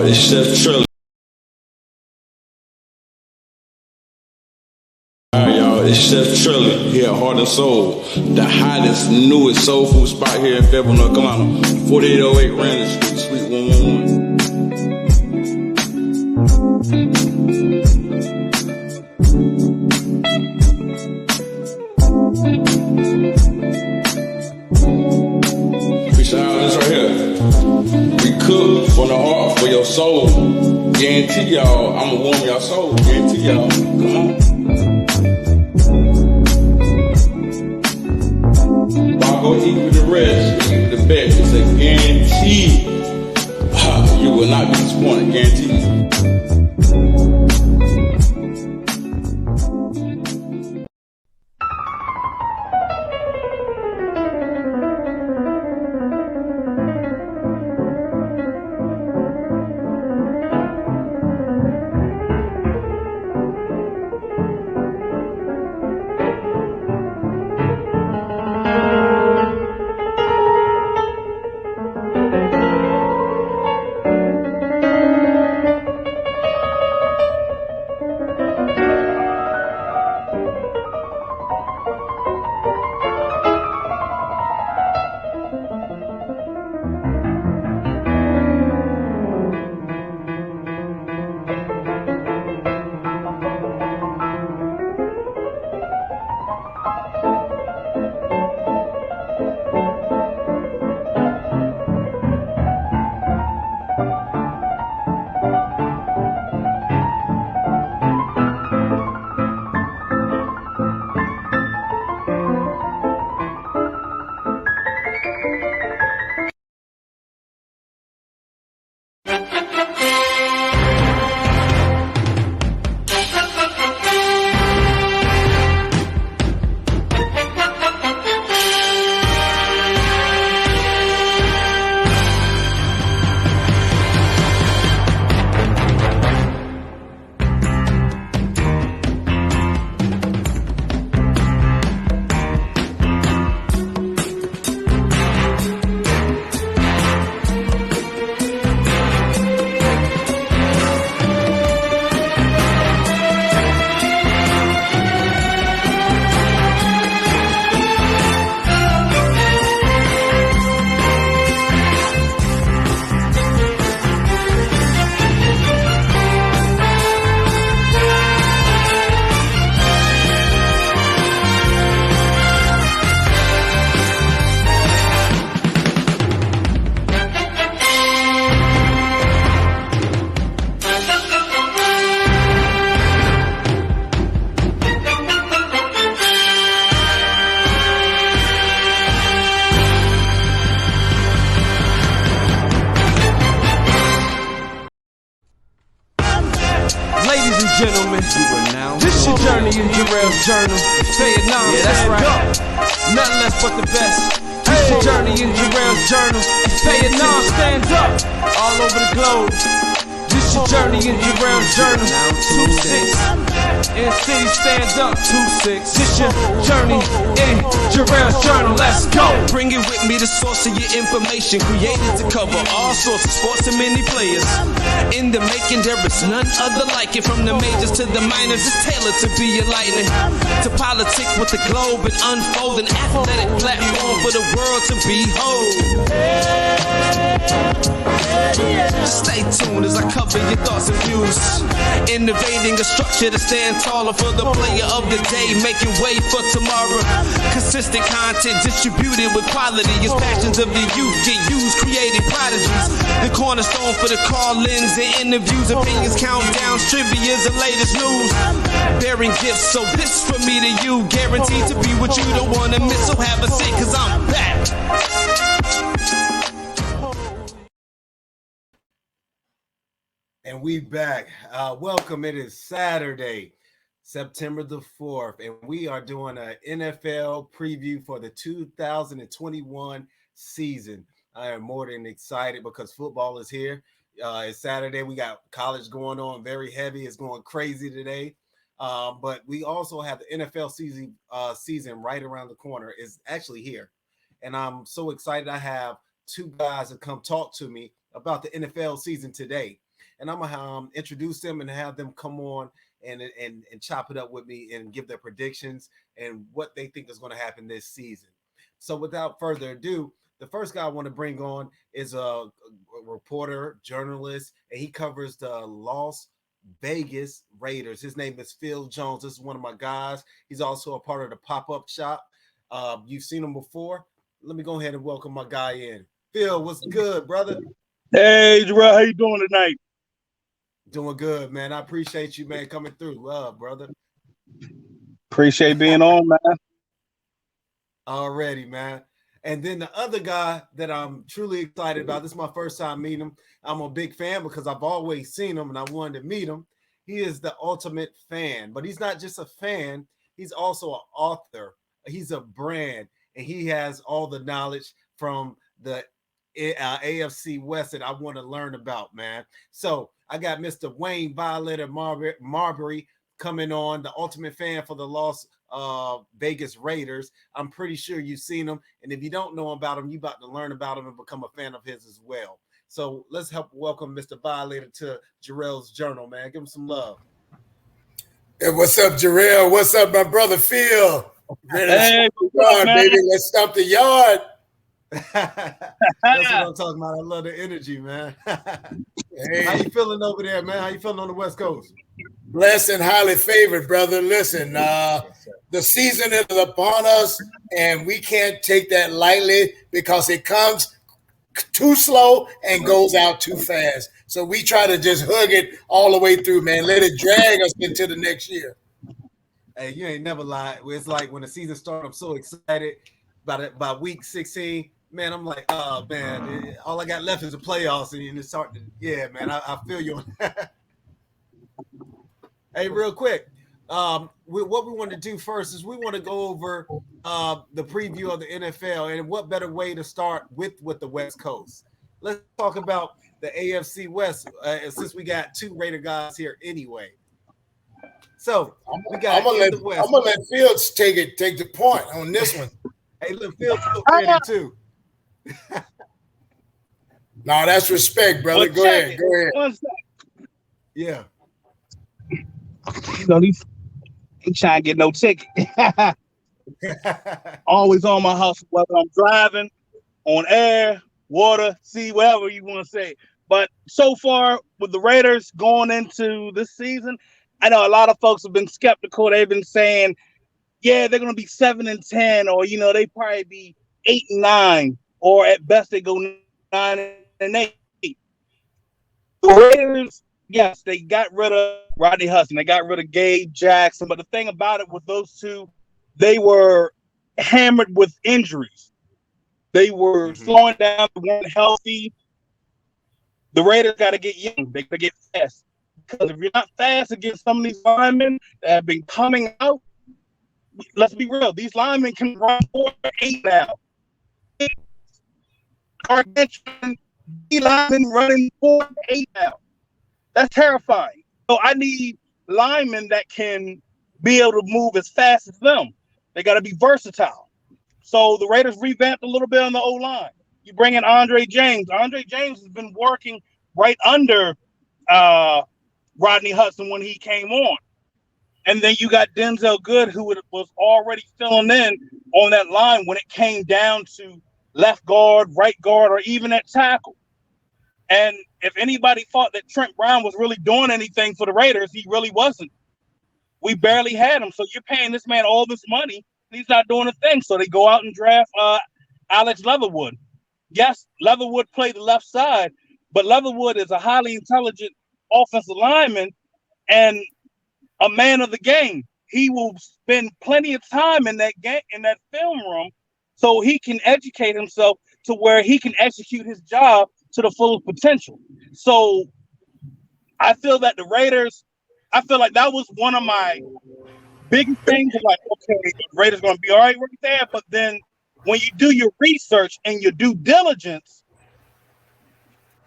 it's Chef Trilly. Alright, y'all, it's Chef Trilly here at Heart and Soul, the hottest, newest soul food spot here in Fayetteville, North Carolina. 4808 Randall Street, Suite 111. This right here. We cook from the heart for your soul. Guarantee y'all, I'ma warm y'all soul. Guarantee y'all. Come on. I'll go eat with the rest, eat with the best. It's a guarantee. You will not be disappointed. Guarantee. Gentlemen, this your journey in Jarrell's journal. Say it now, yeah, that's right. Nothing less but the best. This your journey in Jarrell's journal. Say it now, stand up. All over the globe. This your journey in Jarrell's journal. 2-6. In city stands up. 2-6. This your journey in Jarrell's journal. Let's go. Bring it with me, the source of your information. Created to cover all sorts of sports and many players. In the making, there is none other like it. From the majors to the minors, it's tailored to be enlightening. To politic with the globe and unfold an athletic platform for the world to behold. Stay tuned as I cover your thoughts and views. Innovating a structure to stand taller for the player of the day, making way for tomorrow. Consistent content distributed with quality as passions of the youth get used, creating prodigies. The cornerstone for the call-ins and interviews, opinions, countdowns, trivia's the latest news. Bearing gifts, so this from me to you, guaranteed to be what you don't want to miss. So have a seat, cause I'm back. And we back. Welcome. It is Saturday, September the 4th, and we are doing an NFL preview for the 2021 season. I am more than excited because football is here. It's Saturday. We got college going on very heavy. It's going crazy today. But we also have the NFL season right around the corner. It's actually here. And I'm so excited. I have two guys that come talk to me about the NFL season today. and I'm gonna introduce them and have them come on and chop it up with me and give their predictions and what they think is going to happen this season. So without further ado, the first guy I want to bring on is a reporter, journalist, and he covers the Las Vegas Raiders. His name is Phil Jones. This is one of my guys. He's also a part of the pop-up shop. You've seen him before. Let me go ahead and welcome my guy in. Phil, what's good, brother? Hey, Jarrell, how you doing tonight? Doing good, man. I appreciate you, man, coming through. Love, brother. Appreciate being on, man. Already, man. And then the other guy that I'm truly excited about, this is my first time meeting him. I'm a big fan because I've always seen him and I wanted to meet him. He is the ultimate fan, but he's not just a fan. He's also an author. He's a brand, and he has all the knowledge from the AFC West that I want to learn about, man. So I got Mr. Wayne Violater Mabry coming on, the ultimate fan for the Las Vegas Raiders. I'm pretty sure you've seen him, and if you don't know about him, you're about to learn about him and become a fan of his as well. So let's help welcome Mr. Violater to Jarrell's Journal, man. Give him some love. Hey, what's up, Jarrell? What's up, my brother Phil? Hey, yard, baby. Let's stomp the yard. That's what I'm talking about. I love the energy, man. Hey. How you feeling over there, man? How you feeling on the West Coast? Blessed and highly favored, brother. Listen, the season is upon us, and we can't take that lightly because it comes too slow and goes out too fast. So we try to just hug it all the way through, man. Let it drag us into the next year. Hey, you ain't never lied. It's like when the season started, I'm so excited. By week 16, man, I'm like, oh, man, all I got left is the playoffs. And it's starting to, yeah, man, I feel you on that. Hey, real quick, what we want to do first is we want to go over the preview of the NFL, and what better way to start with the West Coast. Let's talk about the AFC West, since we got two Raider guys here anyway. So we got I'm gonna let Fields take the point on this one. Hey, look, Fields ready too. No, that's respect, brother. Go ahead. Yeah. You know, he trying to get no ticket. Always on my hustle, whether I'm driving, on air, water, sea, whatever you want to say. But so far with the Raiders going into this season, I know a lot of folks have been skeptical. They've been saying, yeah, they're going to be 7-10, or, you know, they probably be 8-9, or at best they go 9-8. The Raiders, yes, they got rid of Rodney Hudson. They got rid of Gabe Jackson. But the thing about it with those two, they were hammered with injuries. They were slowing down. They weren't healthy. The Raiders got to get young. They got to get fast. Because if you're not fast against some of these linemen that have been coming out, let's be real. These linemen can run 4-8 now. Gargantuan linemen running 4-8 now. That's terrifying. So I need linemen that can be able to move as fast as them. They got to be versatile. So the Raiders revamped a little bit on the O-line. You bring in Andre James. Andre James has been working right under Rodney Hudson when he came on. And then you got Denzel Good, who was already filling in on that line when it came down to left guard, right guard, or even at tackle. And if anybody thought that Trent Brown was really doing anything for the Raiders, he really wasn't. We barely had him. So you're paying this man all this money, and he's not doing a thing. So they go out and draft Alex Leatherwood. Yes, Leatherwood played the left side, but Leatherwood is a highly intelligent offensive lineman and a man of the game. He will spend plenty of time in that game, in that film room, so he can educate himself to where he can execute his job to the fullest potential. So I feel that the Raiders, I feel like that was one of my biggest things. Like, okay, the Raiders going to be all right right there. But then when you do your research and your due diligence,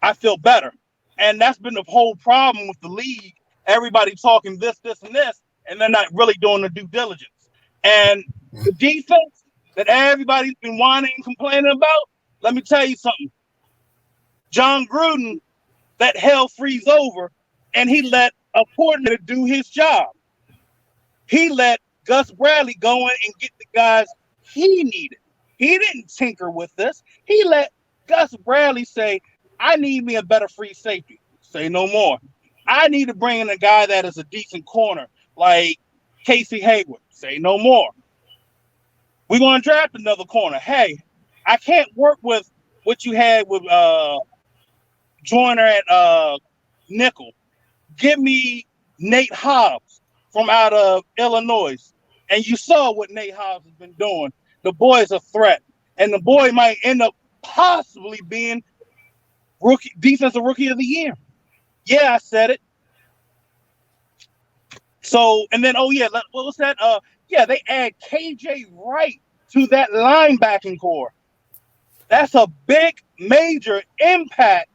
I feel better. And that's been the whole problem with the league. Everybody talking this, and this, and they're not really doing the due diligence. And the defense that everybody's been whining and complaining about, let me tell you something. John Gruden let hell freeze over, and he let a coordinator do his job. He let Gus Bradley go in and get the guys he needed. He didn't tinker with this. He let Gus Bradley say, I need me a better free safety. Say no more. I need to bring in a guy that is a decent corner, like Casey Hayward. Say no more. We're going to draft another corner. Hey, I can't work with what you had with Joyner at nickel. Give me Nate Hobbs from out of Illinois. And you saw what Nate Hobbs has been doing. The boy is a threat. And the boy might end up possibly being defensive rookie of the year. Yeah, I said it. So, and then, what was that? They add KJ Wright to that linebacking core. That's a big, major impact,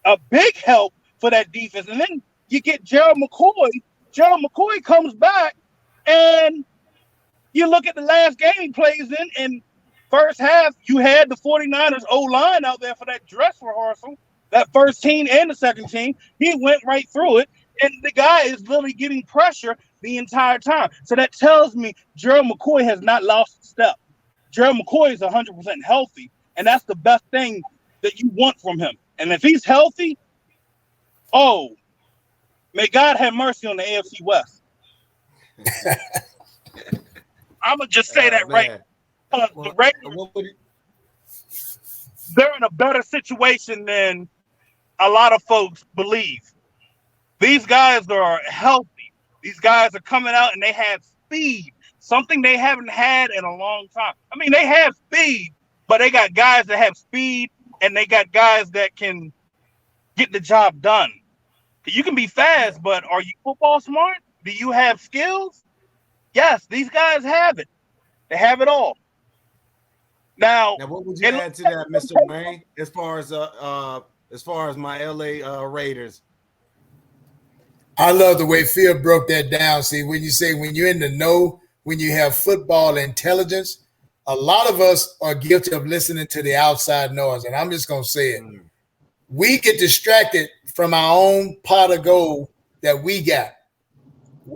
a big help for that defense. And then you get Gerald McCoy. Gerald McCoy comes back, and you look at the last game he plays in, and first half, you had the 49ers O-line out there for that dress rehearsal, that first team and the second team. He went right through it, and the guy is literally getting pressure the entire time. So that tells me Gerald McCoy has not lost a step. Gerald McCoy is 100% healthy, and that's the best thing that you want from him. And if he's healthy, may God have mercy on the AFC West. I'm going to just say that right. The Raiders, they're in a better situation than a lot of folks believe. These guys are healthy. These guys are coming out and they have speed, something they haven't had in a long time. I mean, they have speed, but they got guys that have speed and they got guys that can get the job done. You can be fast, but are you football smart? Do you have skills? Yes, these guys have it. They have it all. Now what would you add to that, Mr. Wayne, as far as my LA Raiders? I love the way Phil broke that down. See, when you say when you're in the know, when you have football intelligence, a lot of us are guilty of listening to the outside noise. And I'm just going to say it. We get distracted from our own pot of gold that we got.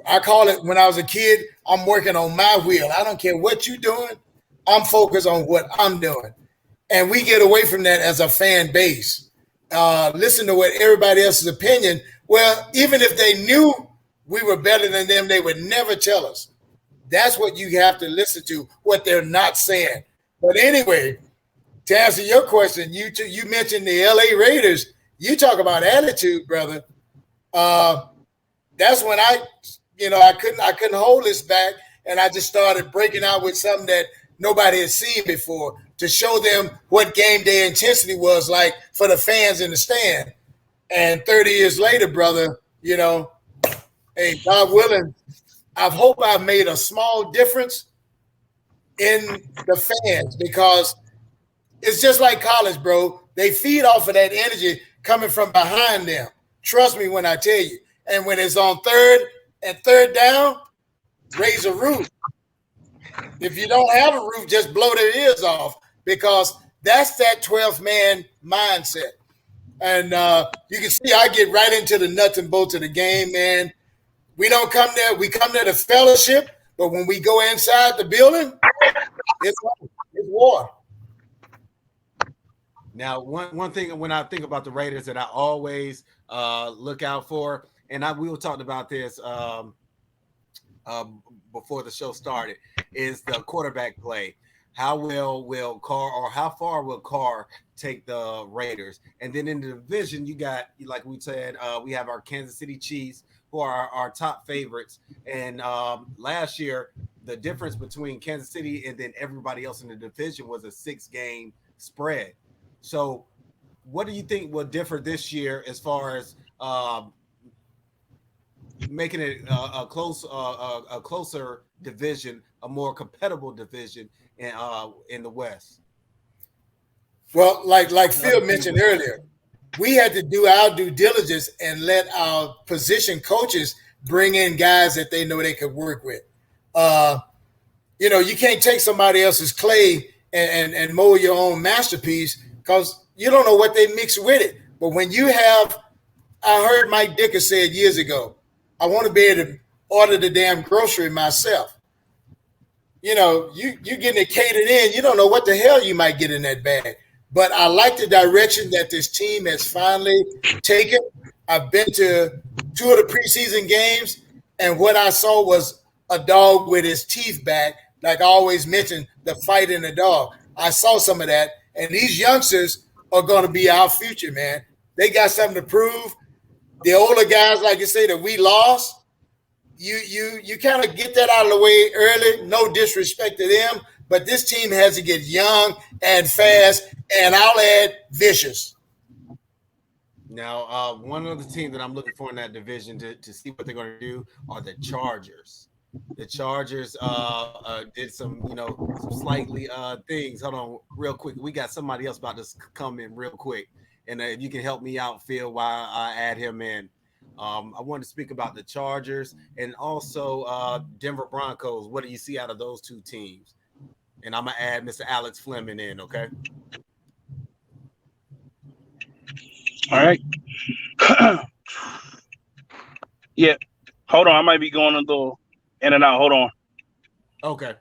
I call it, when I was a kid, I'm working on my wheel. I don't care what you're doing. I'm focused on what I'm doing. And we get away from that as a fan base. Listen to what everybody else's opinion. Well, even if they knew we were better than them, they would never tell us. That's what you have to listen to, what they're not saying. But anyway, to answer your question, you mentioned the LA Raiders. You talk about attitude, brother. That's when I couldn't hold this back, and I just started breaking out with something that nobody had seen before to show them what game day intensity was like for the fans in the stand. And 30 years later, brother, hey, God willing, I hope I've made a small difference in the fans, because it's just like college, bro. They feed off of that energy coming from behind them. Trust me when I tell you. And when it's on third down, raise a roof. If you don't have a roof, just blow their ears off, because that's that 12th man mindset. And you can see I get right into the nuts and bolts of the game, man. We don't come there. We come there to fellowship, but when we go inside the building, it's war. Now, one thing when I think about the Raiders that I always look out for, and we were talking about this before the show started, is the quarterback play. How well will Carr, or how far will Carr take the Raiders? And then in the division, you got, like we said, we have our Kansas City Chiefs, who are our top favorites. And last year, the difference between Kansas City and then everybody else in the division was a 6-game spread. So what do you think will differ this year as far as making it a closer division, a more compatible division in the West? Well, like Phil mentioned earlier, we had to do our due diligence and let our position coaches bring in guys that they know they could work with. You can't take somebody else's clay and mold your own masterpiece, because you don't know what they mix with it. But when you have I heard Mike Dicker say it years ago. I want to be able to order the damn grocery myself. You know, you getting it catered in. You don't know what the hell you might get in that bag. But I like the direction that this team has finally taken. I've been to 2 of the preseason games, and what I saw was a dog with his teeth back. Like I always mention, the fight in the dog. I saw some of that, and these youngsters are going to be our future, man. They got something to prove. The older guys, like you say, that we lost, you kind of get that out of the way early. No disrespect to them, but this team has to get young and fast, and I'll add vicious. Now, one other team that I'm looking for in that division to see what they're going to do are the Chargers. The Chargers did some, some slightly things. Hold on real quick. We got somebody else about to come in real quick. And if you can help me out, Phil, while I add him in. I wanted to speak about the Chargers and also Denver Broncos. What do you see out of those two teams? And I'm going to add Mr. Alex Fleming in, okay? All right. Yeah. Hold on. I might be going a little in and out. Hold on. Okay.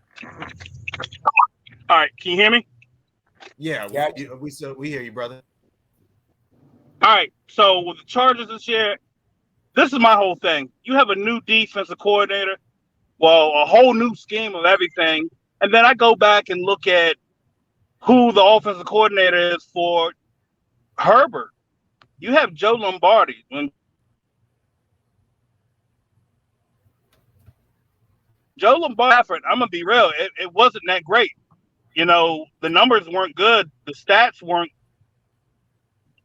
All right. Can you hear me? Yeah. We hear you, brother. All right. So with the Chargers this year, this is my whole thing. You have a new defensive coordinator. Well, a whole new scheme of everything. And then I go back and look at who the offensive coordinator is for Herbert. You have Joe Lombardi. When Joe Lombardi, I'm going to be real, it wasn't that great. The numbers weren't good. The stats weren't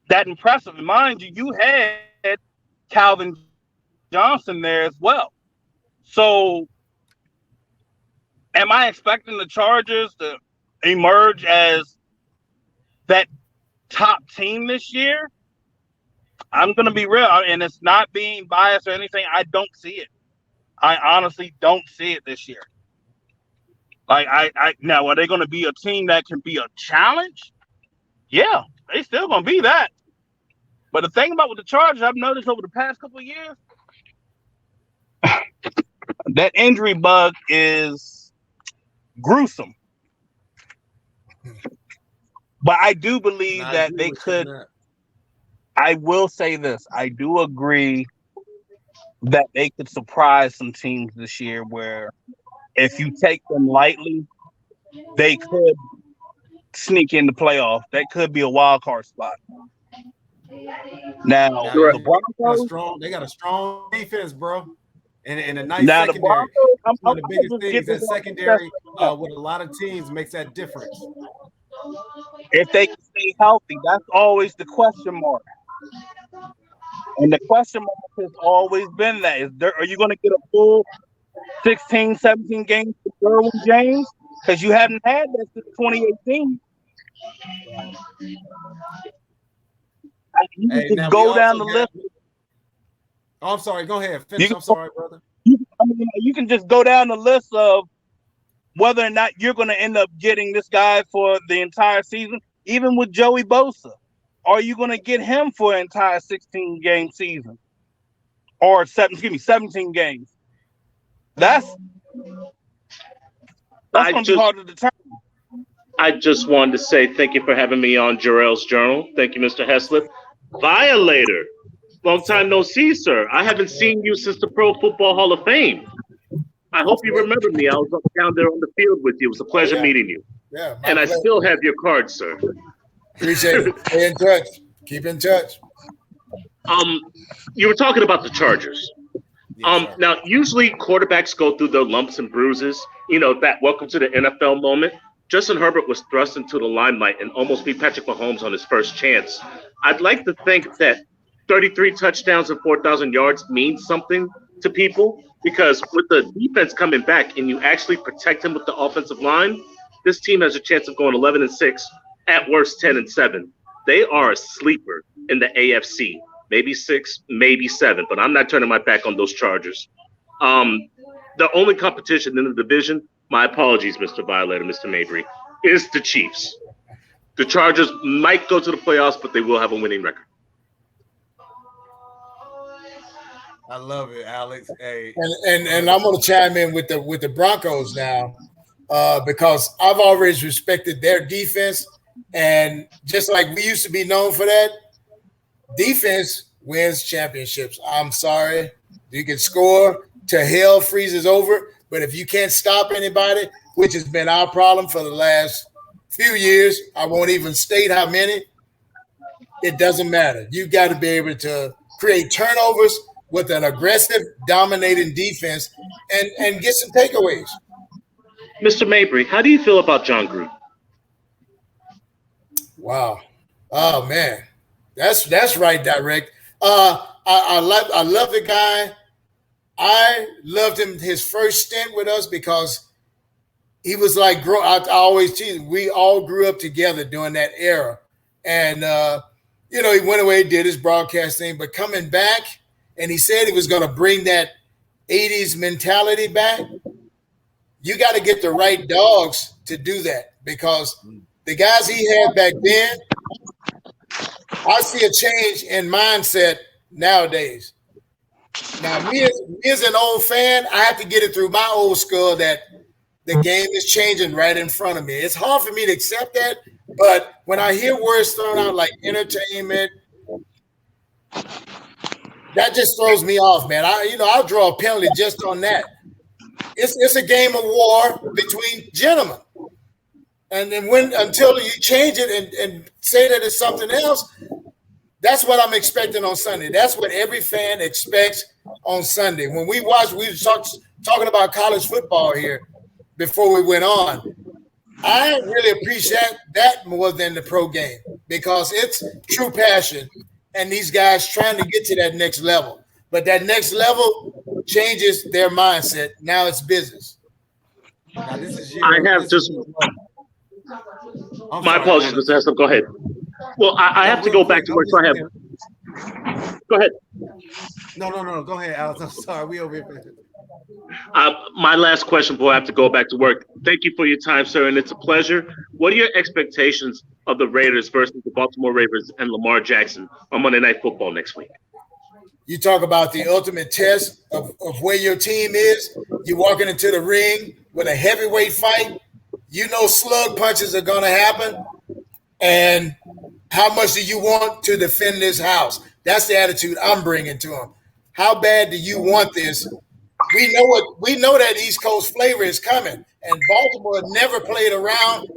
that impressive. And mind you, you had Calvin Johnson there as well. So am I expecting the Chargers to emerge as that top team this year? I'm going to be real, and it's not being biased or anything. I don't see it. I honestly don't see it this year. Like, now, are they going to be a team that can be a challenge? Yeah, they still going to be that. But the thing about with the Chargers, I've noticed over the past couple of years, that injury bug is gruesome. But I do believe that they could. I will say this. I do agree that they could surprise some teams this year where if you take them lightly, they could sneak in the playoff. That could be a wild card spot. Now the Broncos, they got a strong defense, bro. And a nice now secondary. Broncos, one of the biggest things that secondary with a lot of teams makes that difference. If they can stay healthy, that's always the question mark. And the question mark has always been that. Are you going to get a full 16, 17 games with Derwin James? Because you haven't had that since 2018. You can just go down the list. Oh, I'm sorry. Go ahead. Finish. I'm sorry, brother. You can just go down the list of whether or not you're going to end up getting this guy for the entire season. Even with Joey Bosa, are you going to get him for an entire 16-game season? Or 17 games? That's going to be hard to determine. I just wanted to say thank you for having me on Jarrell's Journal. Thank you, Mr. Heslip. Violator. Long time no see, sir. I haven't seen you since the Pro Football Hall of Fame. I hope you remember me. I was down there on the field with you. It was a pleasure meeting you. Yeah, and pleasure. I still have your card, sir. Appreciate it. Stay in touch. Keep in touch. You were talking about the Chargers. Now, usually quarterbacks go through their lumps and bruises. That welcome to the NFL moment. Justin Herbert was thrust into the limelight and almost beat Patrick Mahomes on his first chance. I'd like to think that 33 touchdowns and 4,000 yards means something to people because with the defense coming back and you actually protect him with the offensive line, this team has a chance of going 11-6, at worst 10-7. They are a sleeper in the AFC. Maybe 6, maybe 7, but I'm not turning my back on those Chargers. The only competition in the division, my apologies, Mr. Violator, Mr. Mabry, is the Chiefs. The Chargers might go to the playoffs, but they will have a winning record. I love it, Alex. Hey, And I'm gonna chime in with the Broncos now, because I've always respected their defense, and just like we used to be known for that, defense wins championships. I'm sorry, you can score till hell freezes over, but if you can't stop anybody, which has been our problem for the last few years, I won't even state how many. It doesn't matter. You got to be able to create turnovers with an aggressive, dominating defense and get some takeaways. Mr. Mabry, how do you feel about John Gruden? Wow. Oh man. That's right, direct. I love the guy. I loved him his first stint with us because he was like I always tease. We all grew up together during that era. And he went away, did his broadcast thing, but coming back, and he said he was going to bring that 80s mentality back. You got to get the right dogs to do that, because the guys he had back then, I see a change in mindset nowadays. Now, me as an old fan, I have to get it through my old skull that the game is changing right in front of me. It's hard for me to accept that, but when I hear words thrown out like entertainment, that just throws me off, man. I'll draw a penalty just on that. It's a game of war between gentlemen. And then until you change it and say that it's something else, that's what I'm expecting on Sunday. That's what every fan expects on Sunday. When we were talking about college football here before we went on. I really appreciate that more than the pro game, because it's true passion and these guys trying to get to that next level. But that next level changes their mindset. Now it's business. now this is I have just my apologies, Mr. Heston. Go ahead. Well, I have to go back to work, so I have. Go ahead. No. Go ahead, Alex. I'm sorry. We over here. My last question before I have to go back to work. Thank you for your time, sir, and it's a pleasure. What are your expectations of the Raiders versus the Baltimore Ravens and Lamar Jackson on Monday Night Football next week? You talk about the ultimate test of where your team is. You're walking into the ring with a heavyweight fight. You know slug punches are going to happen. And how much do you want to defend this house? That's the attitude I'm bringing to them. How bad do you want this? We know that East Coast flavor is coming, and Baltimore never played around.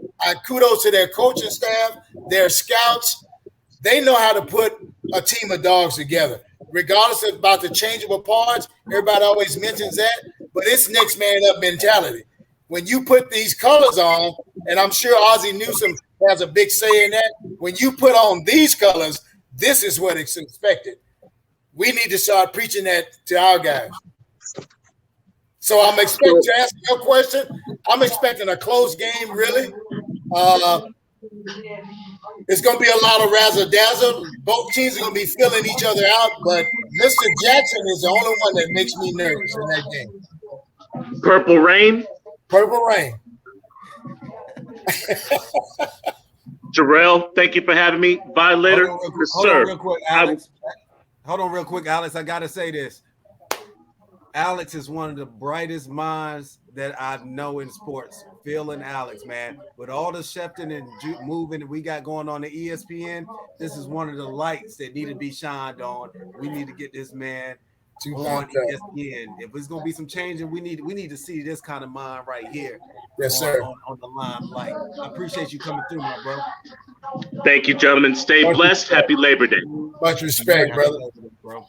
Kudos to their coaching staff, their scouts. They know how to put a team of dogs together, regardless of about the changeable parts. Everybody always mentions that, but it's next man up mentality. When you put these colors on, and I'm sure Ozzie Newsome has a big say in that, when you put on these colors, this is what is expected. We need to start preaching that to our guys. So I'm expecting to answer your question. I'm expecting a close game, really. It's going to be a lot of razzle-dazzle. Both teams are going to be filling each other out, but Mr. Jackson is the only one that makes me nervous in that game. Purple Rain? Purple Rain. Jarrell, thank you for having me. Violater, Hold on real quick, Alex. Hold on real quick, Alex. I got to say this. Alex is one of the brightest minds that I know in sports. Phil and Alex, man. With all the shifting and moving that we got going on at ESPN, this is one of the lights that need to be shined on. We need to get this man on ESPN. If there's gonna be some changing, we need to see this kind of mind right here. Yes, sir. On the limelight. I appreciate you coming through, my bro. Thank you, gentlemen. Stay blessed. Happy Labor Day. Much respect, brother. Bro.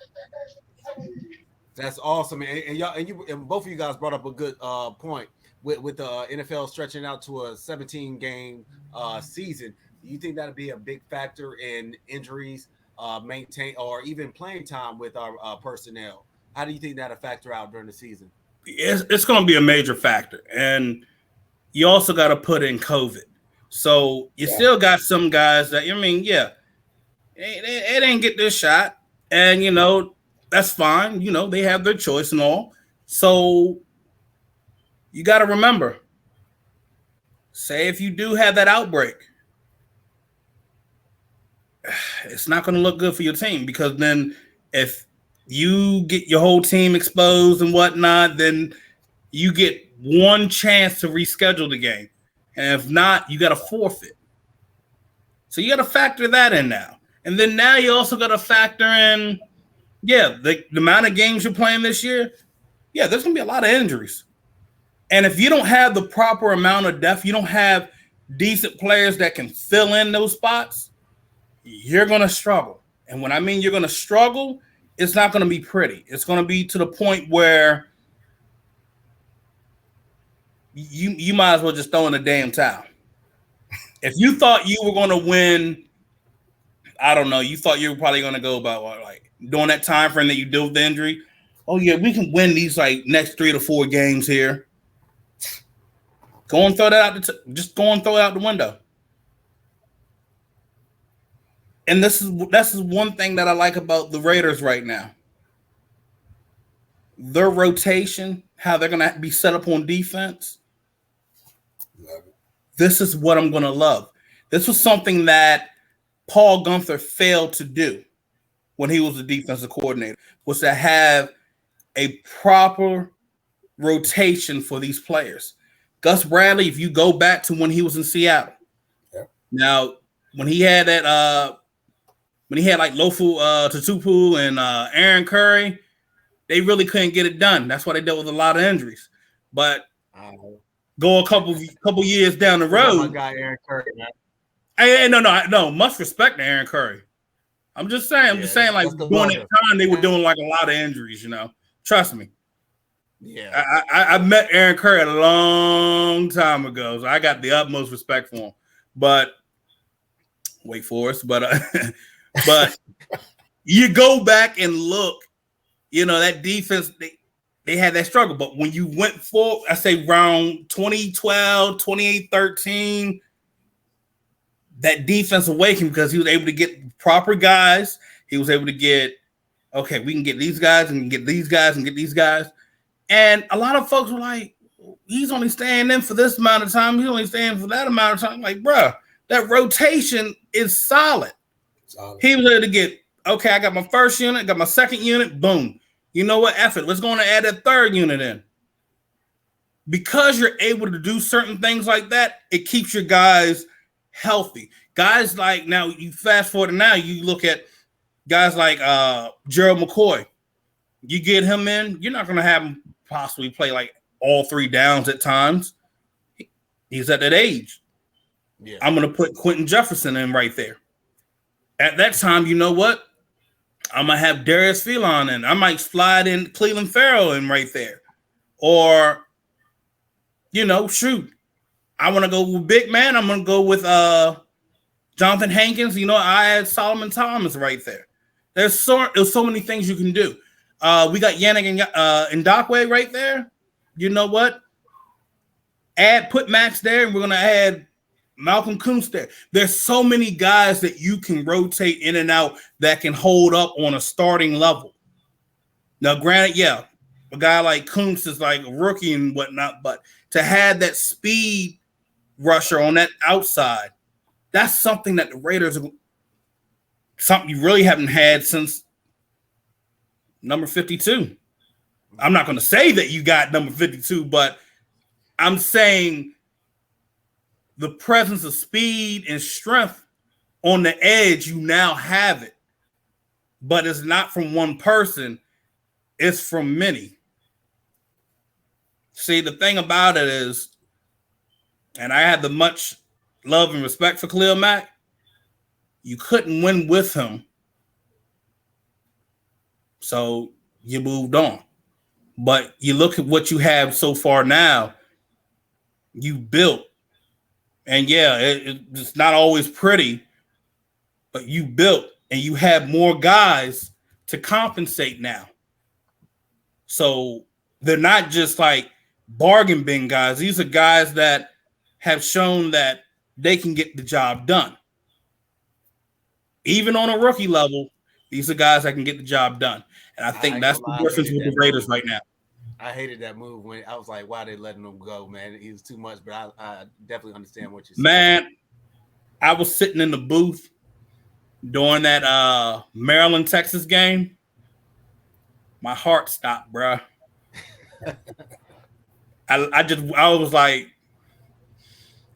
That's awesome, and y'all, and both of you guys brought up a good point with the NFL stretching out to a 17-game season. Do you think that'll be a big factor in injuries, maintain, or even playing time with our personnel? How do you think that'll factor out during the season? It's going to be a major factor, and you also got to put in COVID. So you still got some guys that it ain't get this shot, and that's fine. They have their choice and all. So you got to remember, say if you do have that outbreak, it's not going to look good for your team, because then if you get your whole team exposed and whatnot, then you get one chance to reschedule the game. And if not, you got to forfeit. So you got to factor that in now. And then now you also got to factor in, the amount of games you're playing this year. Yeah, there's going to be a lot of injuries. And if you don't have the proper amount of depth, you don't have decent players that can fill in those spots, you're going to struggle. And when I mean you're going to struggle, it's not going to be pretty. It's going to be to the point where you might as well just throw in a damn towel. If you thought you were going to win, I don't know, you thought you were probably going to go about like during that time frame that you deal with the injury. Oh yeah, we can win these like next 3 to 4 games here. Go and throw that out. Just go and throw it out the window. And this is one thing that I like about the Raiders right now. Their rotation, how they're going to be set up on defense. This is what I'm going to love. This was something that Paul Guenther failed to do when he was the defensive coordinator, was to have a proper rotation for these players. Gus Bradley, if you go back to when he was in Seattle, now when he had that, when he had like Lofu Tatupu and Aaron Curry, they really couldn't get it done. That's why they dealt with a lot of injuries. But go a couple years down the road, my guy Aaron Curry, man. No, much respect to Aaron Curry. I'm just saying, like during that time they were doing like a lot of injuries, Trust me. Yeah. I met Aaron Curry a long time ago, so I got the utmost respect for him. But wait for us, but you go back and look, that defense, they had that struggle. But when you went for, I say around 2012, 2013, that defense awakened because he was able to get proper guys. He was able to get, okay, we can get these guys and get these guys and get these guys. And a lot of folks were like, he's only staying in for this amount of time. He's only staying for that amount of time. Like, bruh, that rotation is solid. He was able to get, okay, I got my first unit, got my second unit, boom. You know what? Effort. Let's go on and add that third unit in. Because you're able to do certain things like that, it keeps your guys healthy. Guys like, now you fast forward to now, you look at guys like Gerald McCoy. You get him in, you're not going to have him possibly play like all 3 downs at times. He's at that age. Yeah. I'm going to put Quentin Jefferson in right there. At that time, you know what? I'm going to have Darius Phelan in. I might slide in Cleveland Farrell in right there. Or, shoot. I want to go with big man. I'm going to go with Jonathan Hankins. I had Solomon Thomas right there. There's so many things you can do. We got Yannick and Ndakwe right there. You know what? Put Max there, and we're going to add Malcolm Kuntz there. There's so many guys that you can rotate in and out that can hold up on a starting level. Now, granted, a guy like Kuntz is like a rookie and whatnot, but to have that speed rusher on that outside, that's something that the Raiders something you really haven't had since number 52. I'm not going to say that you got number 52, but I'm saying the presence of speed and strength on the edge, you now have it. But it's not from one person. It's from many. See, the thing about it is, and I had the much love and respect for Khalil Mack, you couldn't win with him. So you moved on. But you look at what you have so far now, you built. And it's not always pretty, but you built and you have more guys to compensate now. So they're not just like bargain bin guys. These are guys that have shown that they can get the job done. Even on a rookie level, these are guys that can get the job done. And I think that's the difference with the Raiders right now. I hated that move when I was like, why are they letting him go, man? He was too much, but I definitely understand what you're saying. Man, I was sitting in the booth during that Maryland-Texas game. my heart stopped, bro. I was like,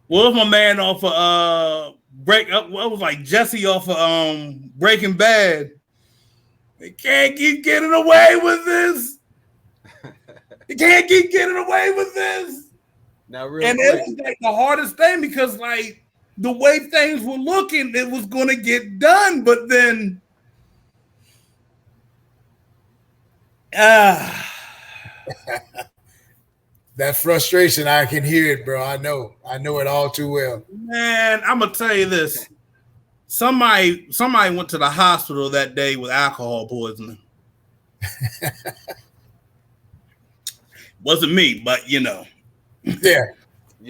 what was my man off of what was like Jesse off of Breaking Bad? They can't keep getting away with this. They can't keep getting away with this. Now, and quick, it was like the hardest thing because like the way things were looking, it was going to get done, but then that frustration, I can hear it, bro. I know it all too well. Man, I'm gonna tell you this. Somebody went to the hospital that day with alcohol poisoning. Wasn't me, but you know. Yeah.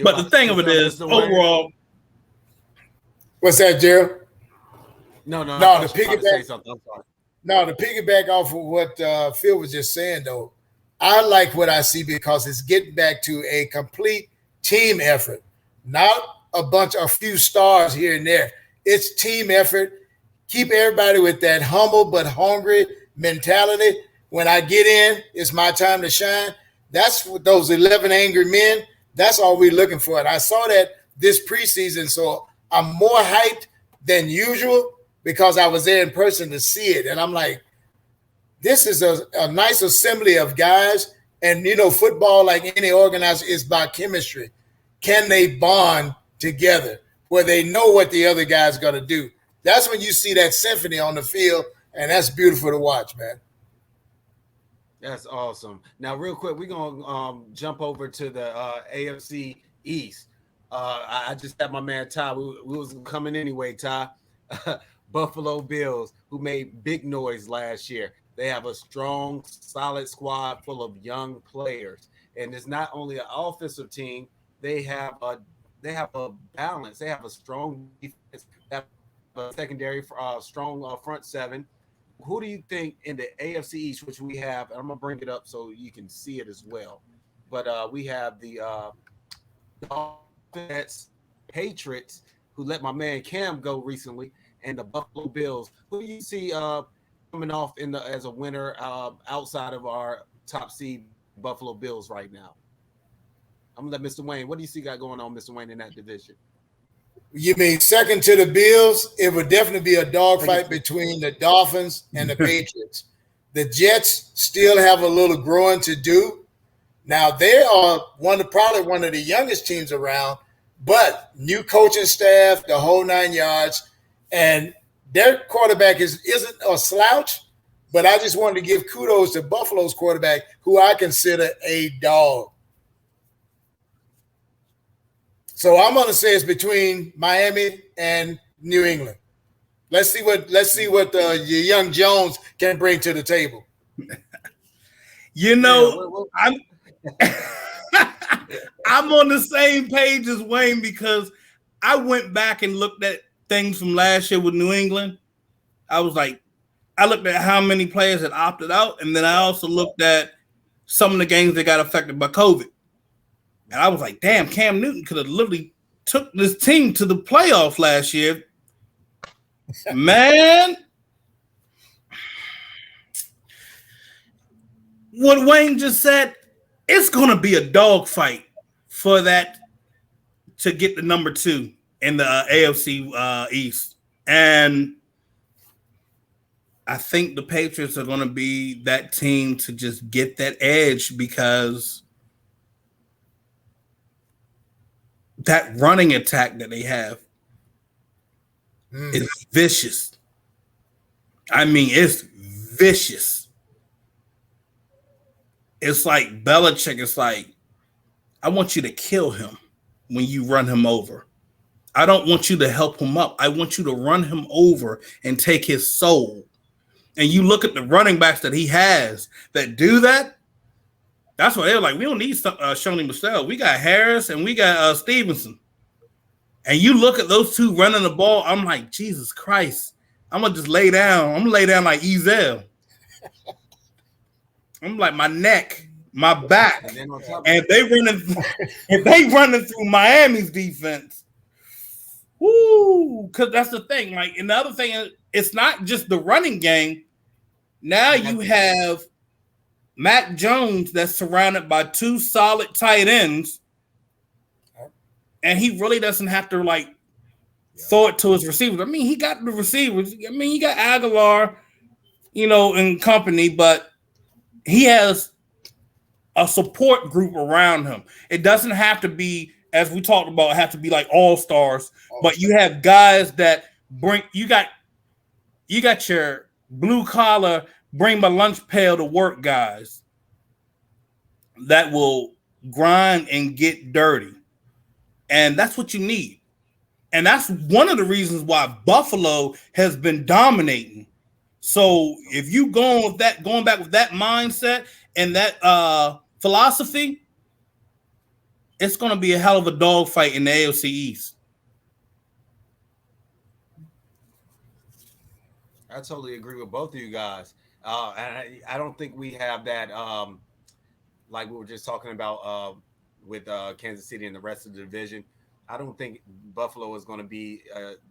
But the thing of it is, overall. What's that, Jarrell? No. To piggyback off of what Phil was just saying, though, I like what I see because it's getting back to a complete team effort, not a few stars here and there. It's team effort. Keep everybody with that humble but hungry mentality. When I get in, it's my time to shine. That's what those 11 angry men, that's all we're looking for. And I saw that this preseason, so I'm more hyped than usual because I was there in person to see it. And I'm like, this is a nice assembly of guys. And, you know, football, like any organizer, is about chemistry. Can they bond together where they know what the other guy's going to do? That's when you see that symphony on the field, and that's beautiful to watch, man. That's awesome. Now, real quick, we're going to jump over to the AFC East. I just had my man Ty. We was coming anyway, Ty. Buffalo Bills, who made big noise last year. They have a strong, solid squad full of young players. And it's not only an offensive team, they have a balance. They have a strong defense, they have a secondary, strong front seven. Who do you think in the AFC East, which we have, and I'm going to bring it up so you can see it as well, but we have the Dolphins, Patriots, who let my man Cam go recently, and the Buffalo Bills. Who do you see coming off as a winner outside of our top seed Buffalo Bills right now? I'm going to let Mr. Wayne. What do you see got going on, Mr. Wayne, in that division? You mean second to the Bills? It would definitely be a dogfight between the Dolphins and the Patriots. The Jets still have a little growing to do. Now, they are probably one of the youngest teams around, but new coaching staff, the whole 9 yards, and their quarterback isn't a slouch, but I just wanted to give kudos to Buffalo's quarterback, who I consider a dog. So I'm going to say it's between Miami and New England. Let's see what your young Jones can bring to the table. You know, I'm on the same page as Wayne because I went back and looked at things from last year with New England. I looked at how many players had opted out, and then I also looked at some of the games that got affected by COVID. And I was like, damn, Cam Newton could have literally took this team to the playoffs last year. Man. What Wayne just said, it's going to be a dogfight for that to get the number 2 in the AFC East. And I think the Patriots are going to be that team to just get that edge because that running attack that they have is vicious. I mean, it's vicious. It's like Belichick. It's like, I want you to kill him when you run him over. I don't want you to help him up. I want you to run him over and take his soul. And you look at the running backs that he has that do that. That's why they're like, we don't need Shoney Michelle. We got Harris and we got Stevenson. And you look at those two running the ball, I'm like, Jesus Christ. I'm going to just lay down. I'm going to lay down like Ezel. I'm like, my neck, my back. And if they running through Miami's defense, whoo, because that's the thing. Like, and the other thing is, it's not just the running game. Now you have Mac Jones that's surrounded by two solid tight ends, and he really doesn't have to like throw it to his receivers. I mean, he got the receivers. I mean, he got Aguilar, and company, but he has a support group around him. It doesn't have to be, as we talked about, have to be like all-stars, but you have guys that bring you got your blue collar, bring my lunch pail to work guys that will grind and get dirty. And that's what you need. And that's one of the reasons why Buffalo has been dominating. So if you going back with that mindset and that philosophy, it's going to be a hell of a dogfight in the AFC East. I totally agree with both of you guys. And I don't think we have that, like we were just talking about with Kansas City and the rest of the division. I don't think Buffalo is going to be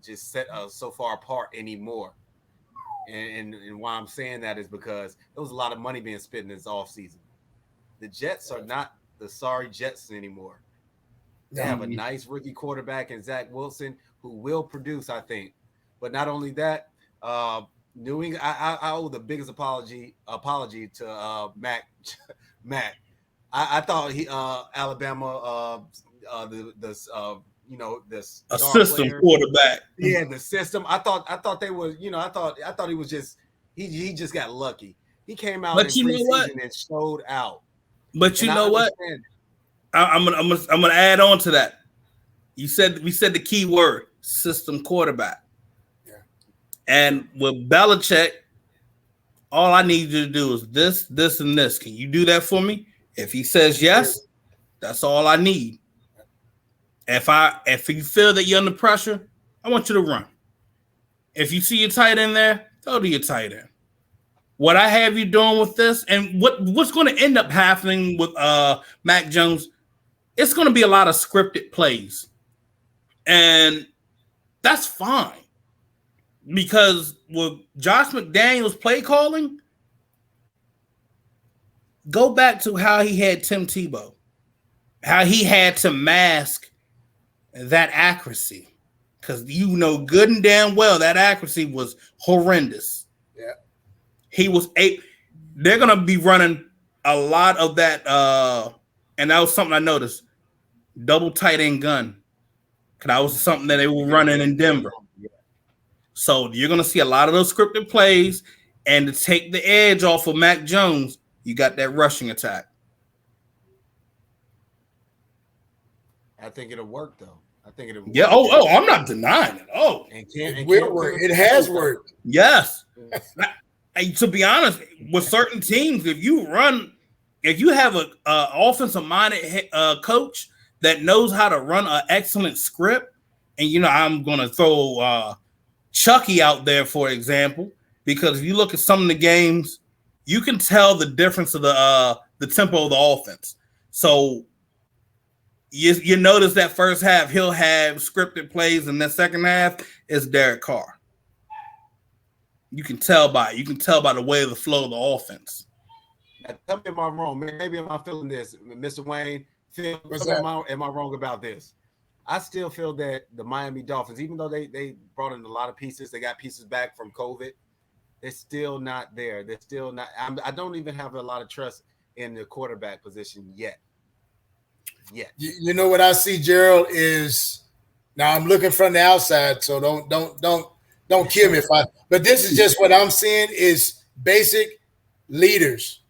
just set so far apart anymore. And why I'm saying that is because there was a lot of money being spent in this offseason. The Jets are not the sorry Jets anymore. They have a nice rookie quarterback in Zach Wilson who will produce, I think. But not only that, New England, I owe the biggest apology to Mac. I thought he Alabama this system quarterback. Yeah, the system. I thought they were, I thought he was just he just got lucky. He came out in preseason and showed out. But you know what? I'm gonna add on to that. We said the key word, system quarterback. Yeah. And with Belichick, all I need you to do is this, and this. Can you do that for me? If he says yes, that's all I need. If you feel that you're under pressure, I want you to run. If you see your tight end there, go to your tight end. What I have you doing with this, and what's going to end up happening with Mac Jones, it's going to be a lot of scripted plays. And that's fine. Because with Josh McDaniels play calling, go back to how he had Tim Tebow, how he had to mask that accuracy, because good and damn well that accuracy was horrendous. Yeah, they're gonna be running a lot of that, and that was something I noticed. Double tight end gun, because that was something that they were running in Denver. So you're gonna see a lot of those scripted plays, and to take the edge off of Mac Jones, you got that rushing attack. I think it'll work though. I think it'll work. Yeah. Oh, I'm not denying it. Oh, it will work. It has worked. Yes. To be honest, with certain teams, if you have a offensive minded coach that knows how to run an excellent script, and I'm going to throw Chucky out there for example, because if you look at some of the games, you can tell the difference of the tempo of the offense. So you notice that first half he'll have scripted plays, and the second half is Derek Carr. You can tell by the way of the flow of the offense. Now, tell me if I'm wrong. Maybe am I feeling this, Mr. Wayne? Am I wrong about this? I still feel that the Miami Dolphins, even though they brought in a lot of pieces, they got pieces back from COVID. They're still not there. They're still not. I don't even have a lot of trust in the quarterback position yet. You know what I see, Jarrell, is now I'm looking from the outside, so don't kill me but this is just what I'm seeing is basic leaders.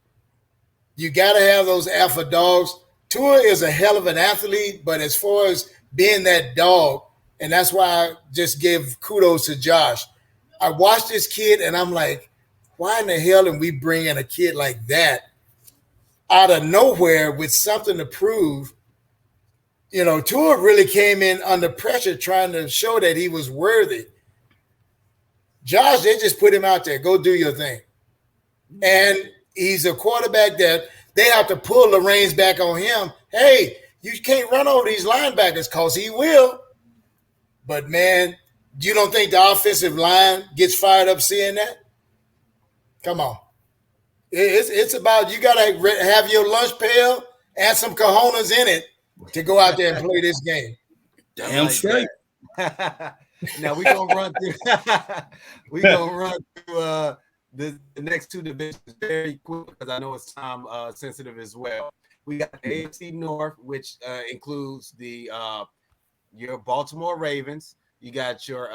You got to have those alpha dogs. Tua is a hell of an athlete, but as far as being that dog, and that's why I just give kudos to Josh. I watched this kid and I'm like, why in the hell are we bringing a kid like that out of nowhere with something to prove? Tua really came in under pressure trying to show that he was worthy. Josh, they just put him out there. Go do your thing. And he's a quarterback that they have to pull the reins back on him. Hey, you can't run over these linebackers because he will. But, man, you don't think the offensive line gets fired up seeing that? Come on. It's about you got to have your lunch pail and some cojones in it to go out there and play this game. Damn straight. Now we're gonna run through the next two divisions very quick because I know it's time sensitive as well. We got the AFC North, which includes the your Baltimore Ravens. You got your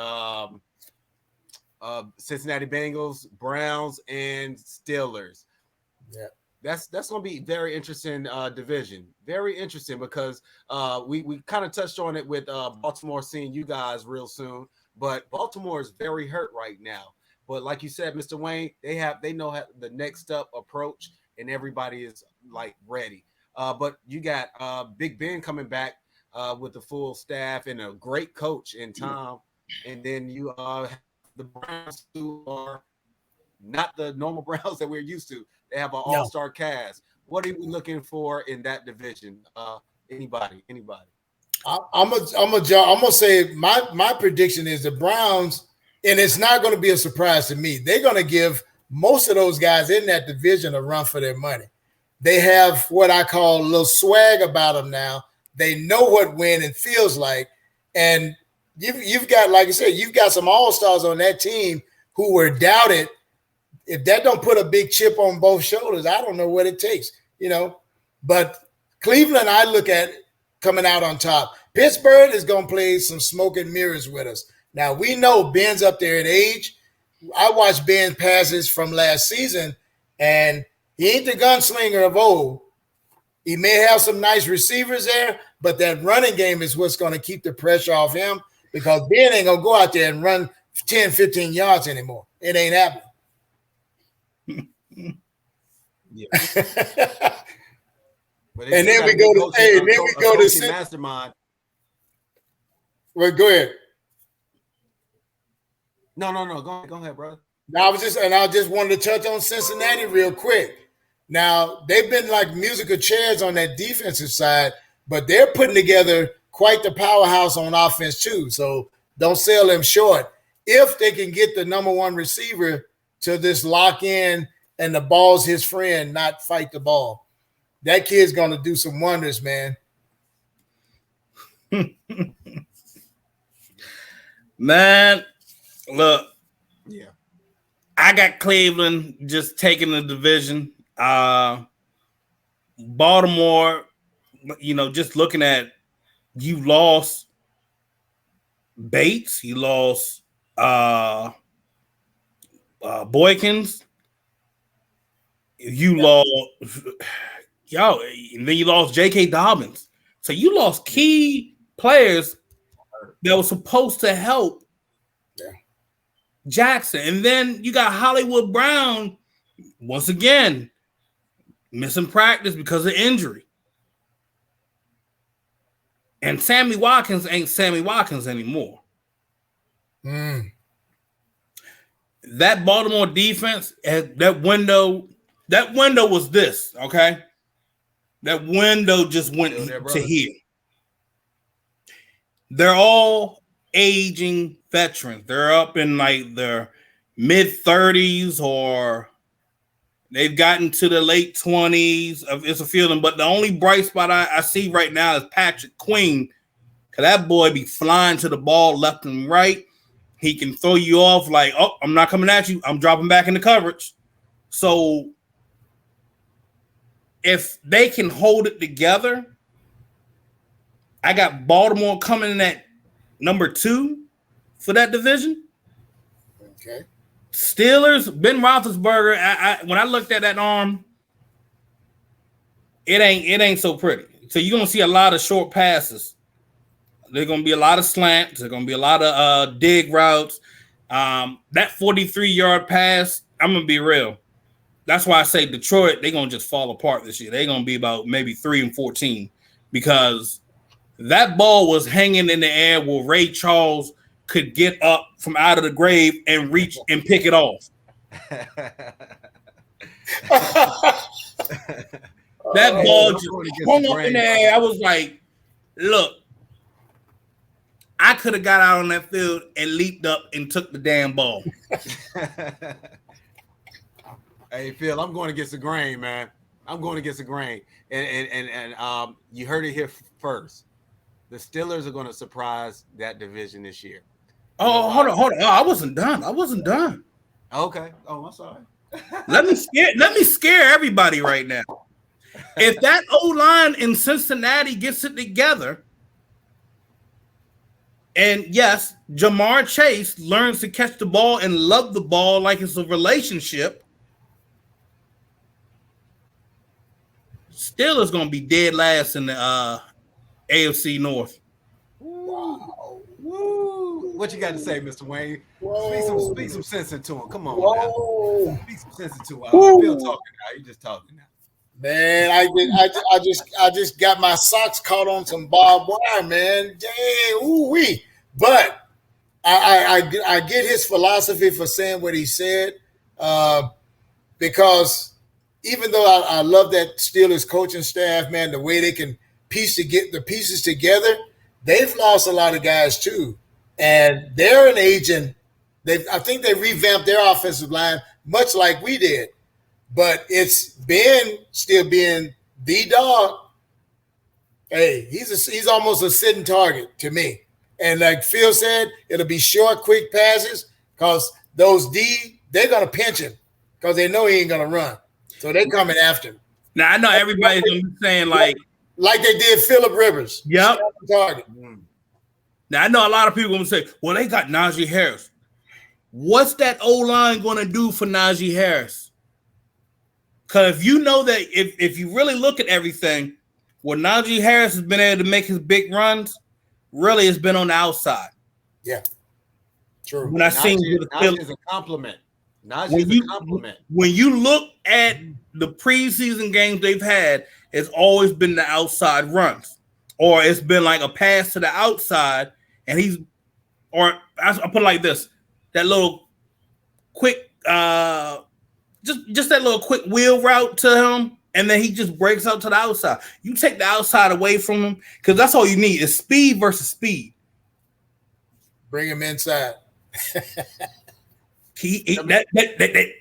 Cincinnati Bengals, Browns, and Steelers. Yeah. That's going to be very interesting division. Very interesting because we kind of touched on it with Baltimore seeing you guys real soon, but Baltimore is very hurt right now. But like you said, Mr. Wayne, they know the next up approach, and everybody is like ready. But you got Big Ben coming back with the full staff and a great coach in Tom, and then you have the Browns who are not the normal Browns that we're used to. They have an all-star cast. What are we looking for in that division? Anybody? I'm gonna say my prediction is the Browns, and it's not going to be a surprise to me. They're going to give most of those guys in that division a run for their money. They have what I call a little swag about them now. They know what winning feels like, and you've got, like I said, you've got some all-stars on that team who were doubted. If that don't put a big chip on both shoulders, I don't know what it takes, But Cleveland, I look at coming out on top. Pittsburgh is going to play some smoke and mirrors with us. Now, we know Ben's up there in age. I watched Ben passes from last season, and he ain't the gunslinger of old. He may have some nice receivers there, but that running game is what's going to keep the pressure off him because Ben ain't going to go out there and run 10, 15 yards anymore. It ain't happening. Yeah. And then we go to Mastermind. Well, go ahead. No. Go ahead, brother. I just wanted to touch on Cincinnati real quick. Now, they've been like musical chairs on that defensive side, but they're putting together quite the powerhouse on offense too. So don't sell them short. If they can get the number one receiver to this lock in and the ball's his friend, not fight the ball, that kid's going to do some wonders, man. Man, look. Yeah. I got Cleveland just taking the division. Baltimore, just looking at, you lost Bates, you lost Boykins, you lost and then you lost J.K. Dobbins. So you lost key players that were supposed to help Jackson. And then you got Hollywood Brown, once again, missing practice because of injury. And Sammy Watkins ain't Sammy Watkins anymore. That Baltimore defense, that window was this, okay? That window just went to here. They're all aging veterans. They're up in like their mid-30s or they've gotten to the late 20s. It's a feeling. But the only bright spot I see right now is Patrick Queen. Because that boy be flying to the ball left and right. He can throw you off like, oh, I'm not coming at you. I'm dropping back into coverage. So if they can hold it together, I got Baltimore coming in at number 2 for that division. Okay. Steelers, Ben Roethlisberger. When I looked at that arm, it ain't so pretty. So you're gonna see a lot of short passes. There's gonna be a lot of slants. There's gonna be a lot of dig routes. That 43-yard pass, I'm gonna be real. That's why I say Detroit, they're gonna just fall apart this year. They're gonna be about maybe 3-14 because that ball was hanging in the air where Ray Charles could get up from out of the grave and reach and pick it off. That ball just hung up in the air. I was like, look, I could have got out on that field and leaped up and took the damn ball. Hey Phil, I'm going against the grain, man. I'm going against the grain, and you heard it here first. The Steelers are going to surprise that division this year. Oh, hold on. Oh, I wasn't done. Okay. Oh, I'm sorry. Let me scare everybody right now. If that O-line in Cincinnati gets it together, and yes, Jamar Chase learns to catch the ball and love the ball like it's a relationship, Steelers going to be dead last in the AFC North. Wow. Woo. What you got to say, Mr. Wayne? Speak some sense into him. Come on, man. Speak some sense into him. Phil talking now. You just talking now. Man, I just got my socks caught on some barbed wire, man. Dang, ooh-wee. But I get his philosophy for saying what he said, because even though I love that Steelers coaching staff, man, the way they can piece to get the pieces together, they've lost a lot of guys too, and they're an agent. I think they revamped their offensive line much like we did. But it's Ben still being the dog. Hey, he's almost a sitting target to me. And like Phil said, it'll be short, quick passes because those D, they're going to pinch him because they know he ain't going to run. So they're coming after him. Now, I know everybody's going to be saying like they did Phillip Rivers. Yep. Target. Now, I know a lot of people going to say, well, they got Najee Harris. What's that O-line going to do for Najee Harris? Because if you know that if you really look at everything, where Najee Harris has been able to make his big runs, really it's been on the outside. Yeah, true. When I seen Najee is a compliment. Najee is a compliment. When you look at the preseason games they've had, it's always been the outside runs, or it's been like a pass to the outside, and I put it like this: that little quick. Just that little quick wheel route to him, and then he just breaks out to the outside. You take the outside away from him, because that's all you need is speed versus speed. Bring him inside.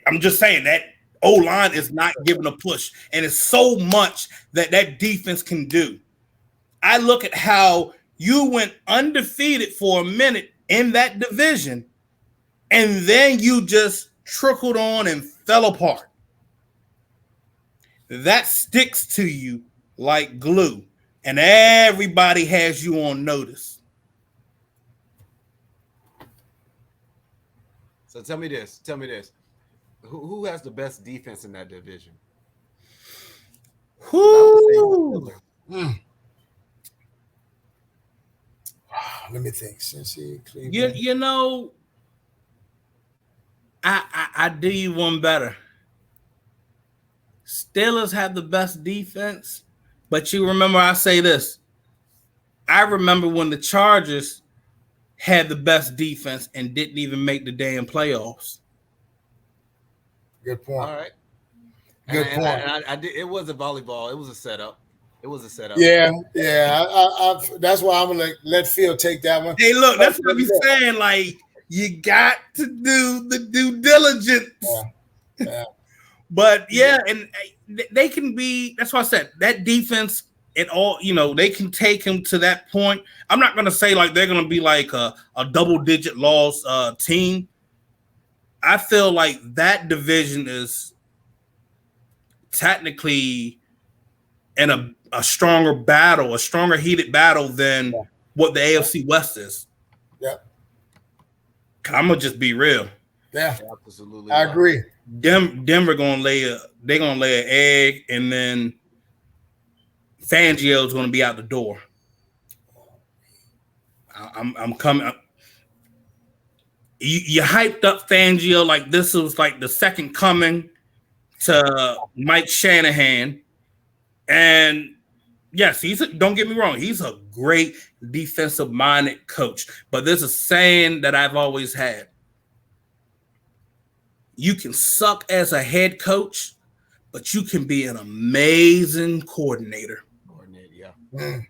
I'm just saying that O-line is not giving a push, and it's so much that defense can do. I look at how you went undefeated for a minute in that division, and then you just trickled on and fell apart. That sticks to you like glue, and everybody has you on notice. So tell me this. Who has the best defense in that division? Let me think. Cincy, Cleveland. You know, I do you one better. Steelers have the best defense, but you remember I say this. I remember when the Chargers had the best defense and didn't even make the damn playoffs. Good point. All right. Good point. I did. It was a volleyball. It was a setup. Yeah. That's why I'm gonna let Phil take that one. Hey, look, that's what I'm saying. Like, you got to do the due diligence. Yeah. But yeah, and they can be. That's why I said that defense. It all, they can take him to that point. I'm not gonna say like they're gonna be like a double-digit loss team. I feel like that division is technically in a stronger battle, a stronger heated battle than what the AFC West is. Yeah. I'm gonna just be real. Yeah, absolutely. I agree. Denver gonna lay an egg, and then Fangio's gonna be out the door. I'm coming. You hyped up Fangio like this was like the second coming to Mike Shanahan, and yes, don't get me wrong, he's a great defensive-minded coach. But there's a saying that I've always had: you can suck as a head coach, but you can be an amazing coordinator. Yeah.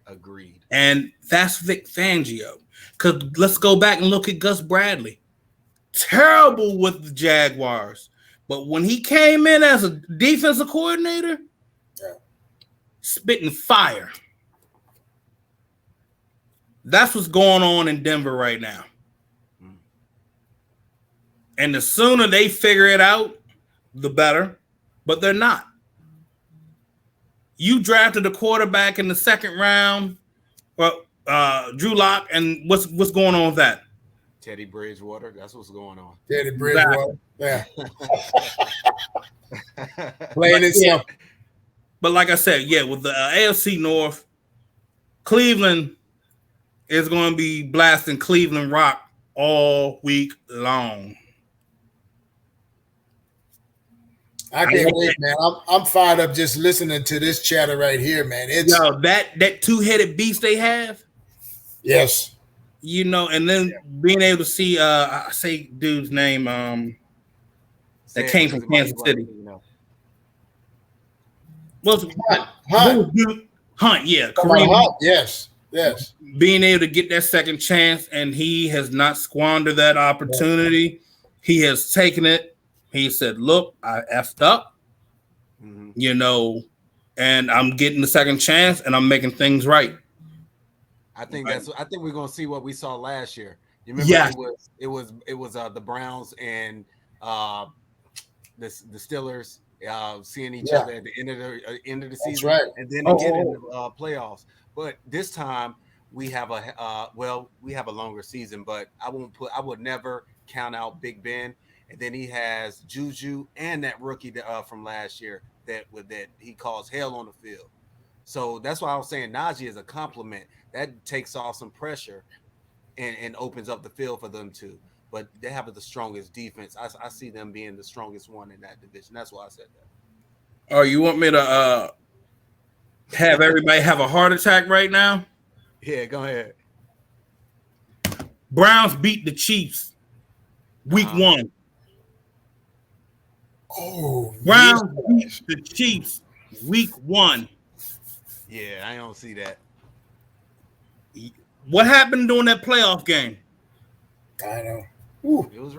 Agreed. And that's Vic Fangio. Because let's go back and look at Gus Bradley. Terrible with the Jaguars. But when he came in as a defensive coordinator, spitting fire. That's what's going on in Denver right now. And the sooner they figure it out, the better. But they're not. You drafted a quarterback in the second round, well, Drew Lock, and what's going on with that? Teddy Bridgewater. That's what's going on. Teddy Bridgewater. Yeah. Playing itself. But like I said, yeah, with the AFC North, Cleveland is going to be blasting Cleveland rock all week long. I can't wait, man. I'm fired up just listening to this chatter right here, man. It's that two-headed beast they have. Yes. You know, and then being able to see I say dude's name that came from Kansas City. Hunt, yeah. Hunt, yes. Being able to get that second chance, and he has not squandered that opportunity. He has taken it. He said, look, I effed up, you know, and I'm getting the second chance and I'm making things right. I think we're gonna see what we saw last year. You remember it was the Browns and the Steelers seeing each other at the end of the season, and then again in the playoffs. But this time we have a longer season, but I would never count out Big Ben. And then he has Juju and that rookie from last year that he calls hell on the field. So that's why I was saying Najee is a compliment. That takes off some pressure and opens up the field for them too. But they have the strongest defense. I see them being the strongest one in that division. That's why I said that. Oh, you want me to have everybody have a heart attack right now? Yeah, go ahead. Browns beat the Chiefs week 1. Oh, Browns beat the Chiefs week 1. Yeah, I don't see that. What happened during that playoff game? I know. Ooh. It was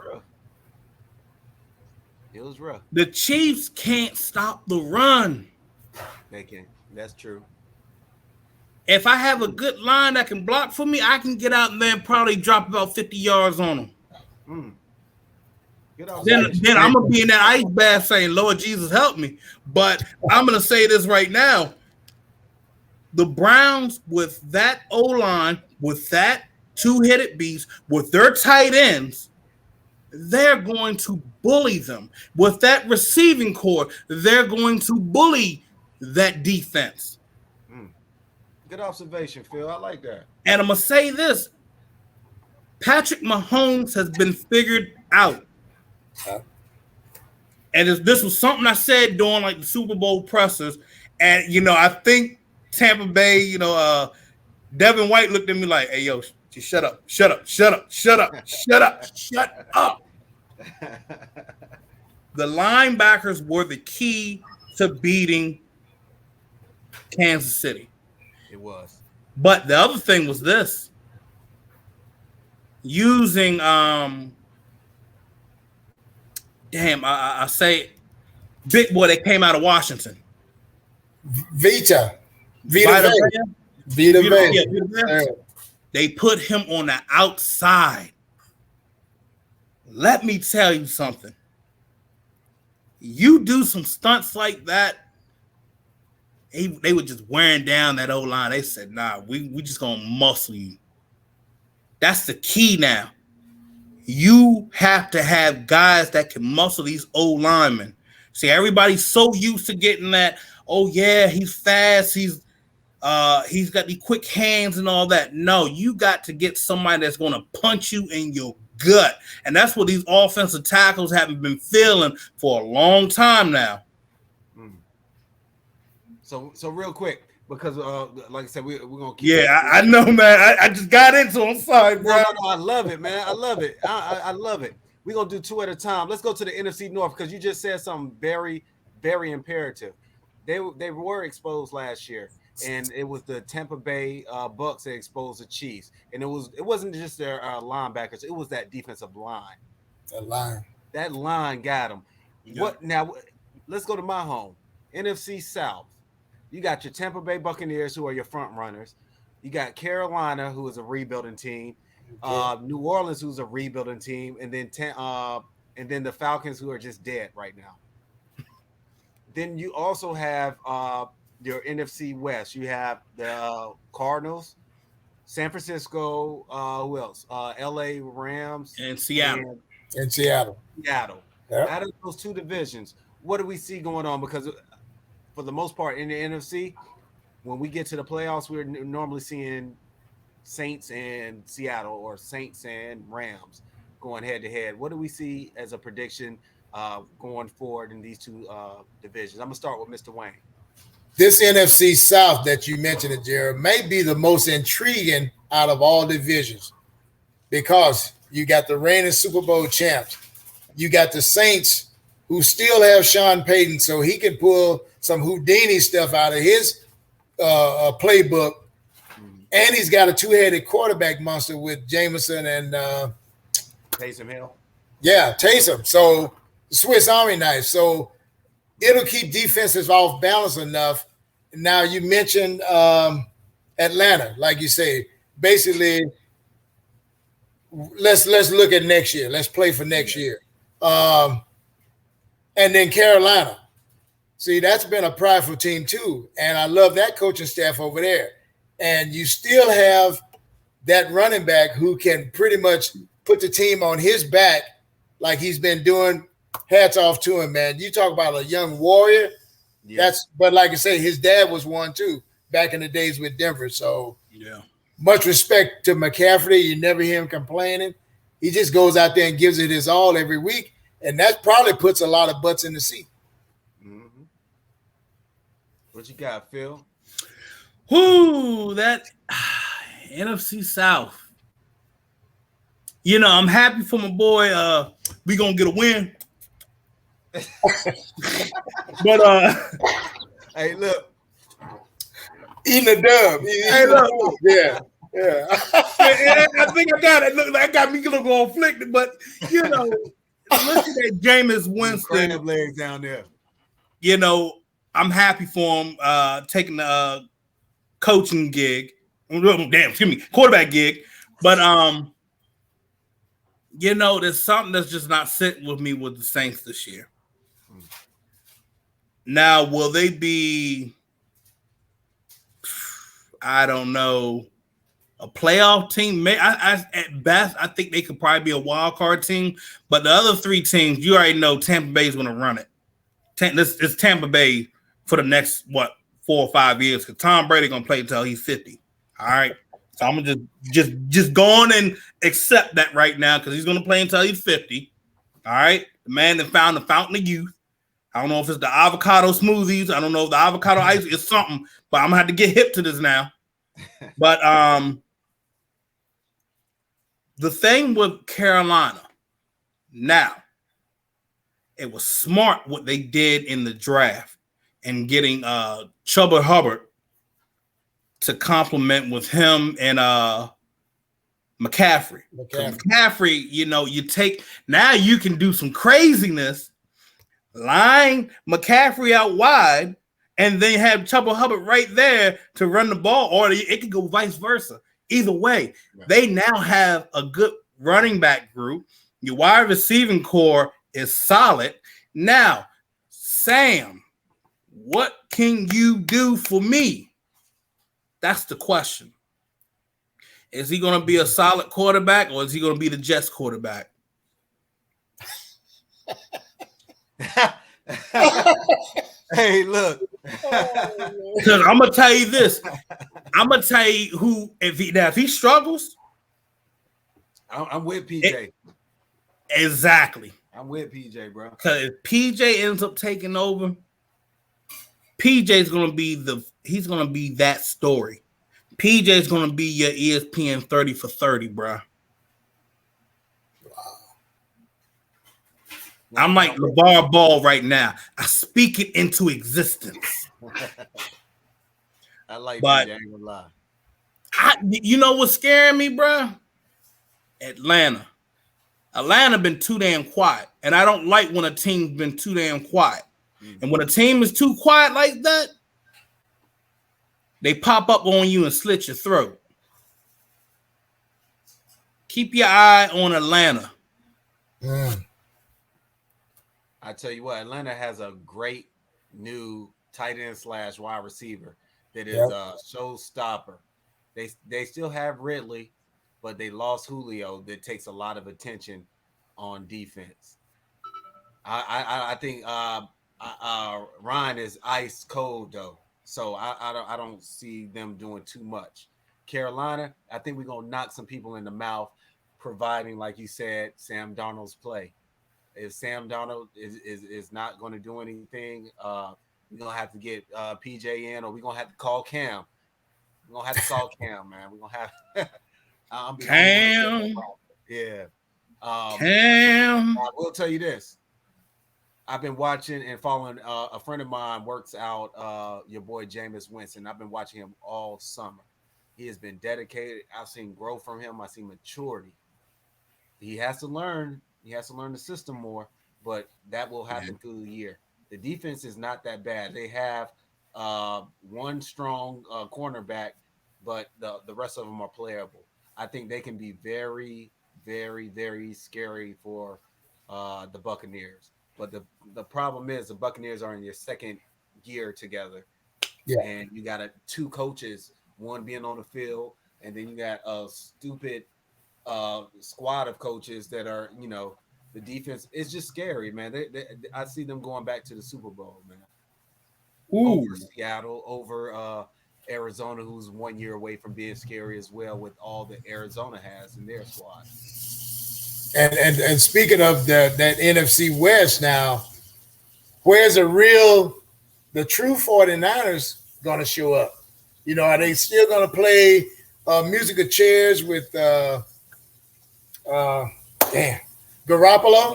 rough. The Chiefs can't stop the run. They can't. That's true. If I have a good line that can block for me, I can get out there and probably drop about 50 yards on them. Then I'm going to be in that ice bath saying, Lord Jesus, help me. But I'm going to say this right now. The Browns, with that O-line, with that two-headed beast, with their tight ends, they're going to bully them. With that receiving core, they're going to bully that defense. Good observation, Phil. I like that. And I'm going to say this. Patrick Mahomes has been figured out. And this was something I said during like the Super Bowl pressers. And, you know, I think Tampa Bay, you know, Devin White looked at me like, hey, yo, just shut up. The linebackers were the key to beating Kansas City. It was. But the other thing was this. Using I say big boy that came out of Washington. Vita Vey. They put him on the outside. Let me tell you something. You do some stunts like that, they were just wearing down that O-line. They said, nah, we just gonna muscle you. That's the key now. You have to have guys that can muscle these O-linemen. See, everybody's so used to getting that, oh yeah, he's fast, he's got the quick hands and all that. No, you got to get somebody that's gonna punch you in your gut. And that's what these offensive tackles haven't been feeling for a long time now. So real quick, because like I said, we're gonna keep. Yeah, I know, man. I just got into it. I'm sorry, bro. No, I love it, man. I love it. I love it. We're gonna do two at a time. Let's go to the NFC North because you just said something very, very imperative. They were exposed last year, and it was the Tampa Bay Bucks that exposed the Chiefs, and it wasn't just their linebackers. It was that defensive line. That line got them. What now? Let's go to my home, NFC South. You got your Tampa Bay Buccaneers, who are your front runners. You got Carolina, who is a rebuilding team. New Orleans, who's a rebuilding team, and then the Falcons, who are just dead right now. Then you also have your NFC West. You have the Cardinals, San Francisco. Who else? L.A. Rams and Seattle. Seattle. Yep. Out of those two divisions, what do we see going on? Because for the most part in the NFC, when we get to the playoffs, we're normally seeing Saints and Seattle or Saints and Rams going head to head. What do we see as a prediction going forward in these two divisions? I'm going to start with Mr. Wayne. This NFC South that you mentioned, Jared, may be the most intriguing out of all divisions because you got the reigning Super Bowl champs. You got the Saints, who still have Sean Payton, so he can pull some Houdini stuff out of his playbook. And he's got a two-headed quarterback monster with Jameson and Taysom Hill. Yeah, Taysom. So Swiss Army knife. So it'll keep defenses off balance enough. Now you mentioned Atlanta, like you say. Basically, let's look at next year. Let's play for next year. And then Carolina. See, that's been a prideful team too. And I love that coaching staff over there. And you still have that running back who can pretty much put the team on his back like he's been doing. Hats off to him, man. You talk about a young warrior. Yeah. But like I say, his dad was one too back in the days with Denver. So yeah, much respect to McCaffrey. You never hear him complaining. He just goes out there and gives it his all every week. And that probably puts a lot of butts in the seat. Mm-hmm. What you got, Phil? Whoo, that NFC South. You know, I'm happy for my boy. We gonna get a win. But hey, look, eating a dub. Hey, look. Yeah. I think I got it. Look, that got me a little conflicted, but you know, listen at Jameis Winston. Crab legs down there. You know, I'm happy for him taking the coaching gig. Quarterback gig. But you know, there's something that's just not sitting with me with the Saints this year. Now, will they be, I don't know, a playoff team? At best, I think they could probably be a wild card team. But the other three teams, you already know Tampa Bay is going to run it. It's Tampa Bay for the next, 4 or 5 years, because Tom Brady going to play until he's 50. All right? So I'm going to just go on and accept that right now, because he's going to play until he's 50. All right? The man that found the fountain of youth. I don't know if it's the avocado smoothies. I don't know if the avocado ice is something, but I'm going to have to get hip to this now. But the thing with Carolina, now, it was smart what they did in the draft and getting Chuba Hubbard to complement with him and McCaffrey. McCaffrey, you know, now you can do some craziness, line McCaffrey out wide, and then have Chuba Hubbard right there to run the ball, or it could go vice versa. Either way, they now have a good running back group. Your wide receiving core is solid. Now, Sam, what can you do for me? That's the question. Is he going to be a solid quarterback, or is he going to be the Jets quarterback? Hey, look. Because I'm gonna tell you this. I'm gonna tell you who, if he struggles, I'm with PJ. Exactly. I'm with PJ, bro. Because if PJ ends up taking over, PJ's gonna be that story. PJ's gonna be your ESPN 30 for 30, bro. I'm like LeVar Ball right now. I speak it into existence. I like but PJ, I ain't gonna lie. You know what's scaring me, bro? Atlanta. Atlanta been too damn quiet, and I don't like when a team's been too damn quiet. And when a team is too quiet like that, they pop up on you and slit your throat. Keep your eye on Atlanta. I tell you what, Atlanta has a great new tight end / wide receiver that is a showstopper. They still have Ridley, but they lost Julio. That takes a lot of attention on defense. I think Ryan is ice cold though, so I don't see them doing too much. Carolina, I think we're gonna knock some people in the mouth, providing, like you said, Sam Darnold's play. If Sam Darnold is not going to do anything, we're gonna have to get PJ in, or we're gonna have to call Cam. We're gonna have to call Cam, man. We're gonna have Cam. Yeah. Cam. I will tell you this. I've been watching and following a friend of mine works out your boy Jameis Winston. I've been watching him all summer. He has been dedicated. I've seen growth from him. I've seen maturity. He has to learn. He has to learn the system more, but that will happen through the year. The defense is not that bad. They have one strong cornerback, but the rest of them are playable. I think they can be very, very, very scary for the Buccaneers. But the problem is the Buccaneers are in their second year together. Yeah. And you got two coaches, one being on the field, and then you got a stupid squad of coaches that are, the defense is just scary, man. I see them going back to the Super Bowl, man. Ooh. Over Seattle, over Arizona, who's 1 year away from being scary as well, with all that Arizona has in their squad. And speaking of that NFC West now, where's the true 49ers going to show up? Are they still going to play musical chairs with Garoppolo?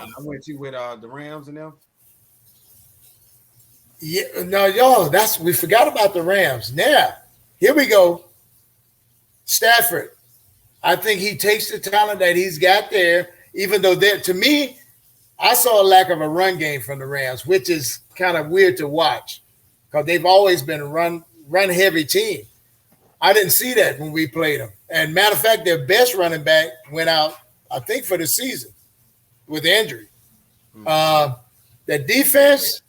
I went you with the Rams and them. Yeah, no, y'all, we forgot about the Rams. Now, here we go. Stafford. I think he takes the talent that he's got there, even though to me, I saw a lack of a run game from the Rams, which is kind of weird to watch because they've always been a run heavy team. I didn't see that when we played them. And matter of fact, their best running back went out, I think, for the season with injury. The defense,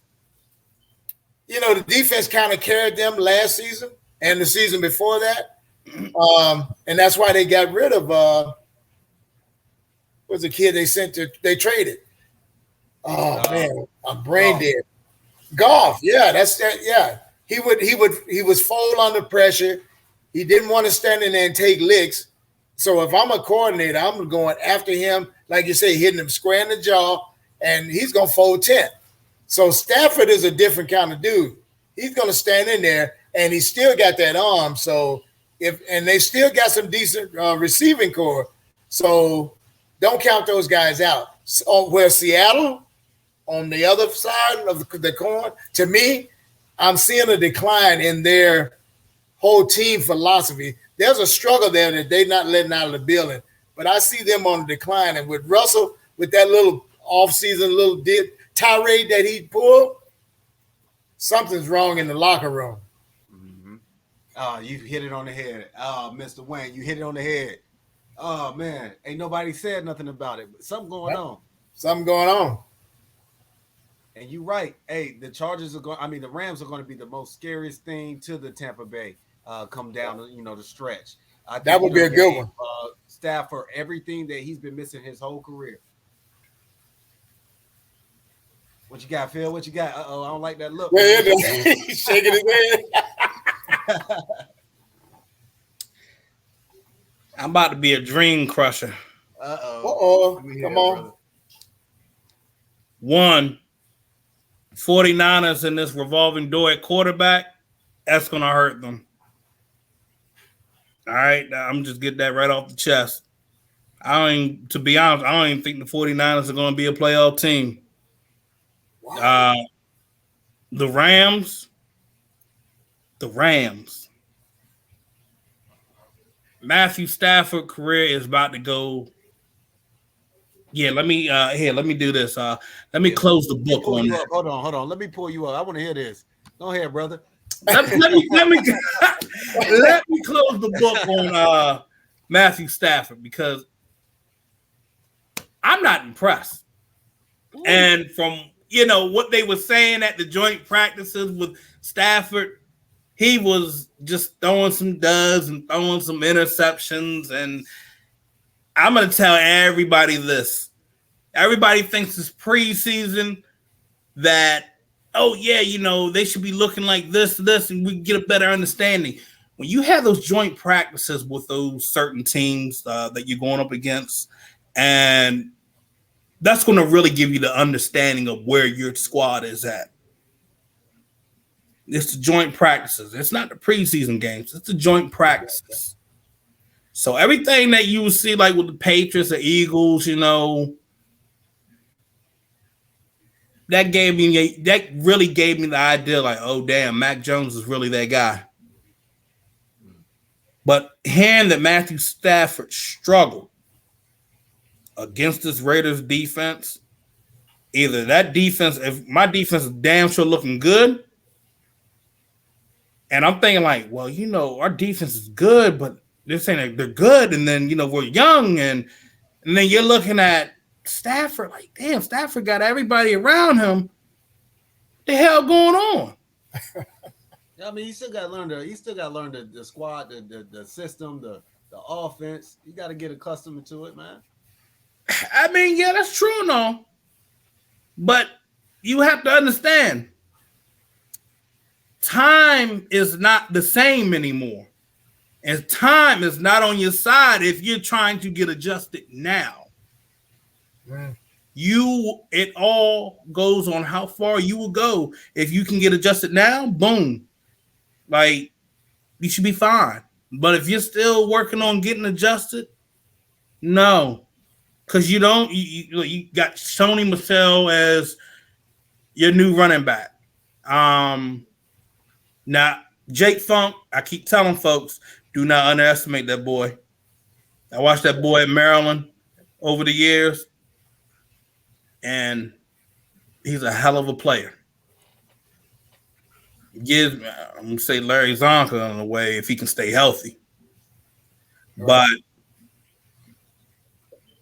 the defense kind of carried them last season and the season before that. And that's why they got rid of was the kid they traded. Oh man, I'm brain dead. Golf, yeah, that's that. Yeah, he was fold under pressure. He didn't want to stand in there and take licks. So if I'm a coordinator, I'm going after him, like you say, hitting him square in the jaw, and he's gonna fold 10. So Stafford is a different kind of dude. He's gonna stand in there, and he's still got that arm. So and they still got some decent receiving core. So don't count those guys out. So, where Seattle, on the other side of the coin, to me, I'm seeing a decline in their whole team philosophy. There's a struggle there that they're not letting out of the building. But I see them on the decline. And with Russell, with that little offseason little tirade that he pulled, something's wrong in the locker room. Oh, you hit it on the head. Oh, Mr. Wayne, you hit it on the head. Oh, man. Ain't nobody said nothing about it. But something going on. Something going on. And you're right. Hey, the Rams are going to be the most scariest thing to the Tampa Bay come down, the stretch. I think that would be a good one. Staff for everything that he's been missing his whole career. What you got, Phil? What you got? Uh-oh, I don't like that look. He's shaking his head. I'm about to be a dream crusher. Uh-oh. Come on. Brother. 1, 49ers in this revolving door at quarterback, that's going to hurt them. All right, I'm just getting that right off the chest. To be honest, I don't even think the 49ers are going to be a playoff team. Wow. The Rams. Matthew Stafford career is about to go Yeah, let me let me do this. Let me close the book on that. Hold on. Let me pull you up. I want to hear this. Go ahead, brother. Let me let me close the book on Matthew Stafford because I'm not impressed. Ooh. And from what they were saying at the joint practices with Stafford, he was just throwing some duds and throwing some interceptions. And I'm going to tell everybody this. Everybody thinks it's preseason that, oh, yeah, they should be looking like this, and we get a better understanding. When you have those joint practices with those certain teams that you're going up against, and that's going to really give you the understanding of where your squad is at. It's the joint practices. It's not the preseason games. It's the joint practices. So everything that you will see, like with the Patriots, the Eagles, that really gave me the idea, like, oh damn, Mac Jones is really that guy. But hearing that Matthew Stafford struggled against this Raiders defense, either that defense, if my defense is damn sure looking good, and I'm thinking like, well, our defense is good, but they're saying that they're good, and then we're young, and then you're looking at Stafford like, damn, Stafford got everybody around him. What the hell going on? I mean, he still got to learn the squad, the system, the offense. You got to get accustomed to it, man. I mean, yeah, that's true, no. But you have to understand, time is not the same anymore. And time is not on your side if you're trying to get adjusted now. Right. It all goes on how far you will go. If you can get adjusted now, boom. Like, you should be fine. But if you're still working on getting adjusted, no. Because you got Sony Michel as your new running back. Now, Jake Funk, I keep telling folks, do not underestimate that boy. I watched that boy at Maryland over the years, and he's a hell of a player. I'm going to say Larry Zonka in a way if he can stay healthy. But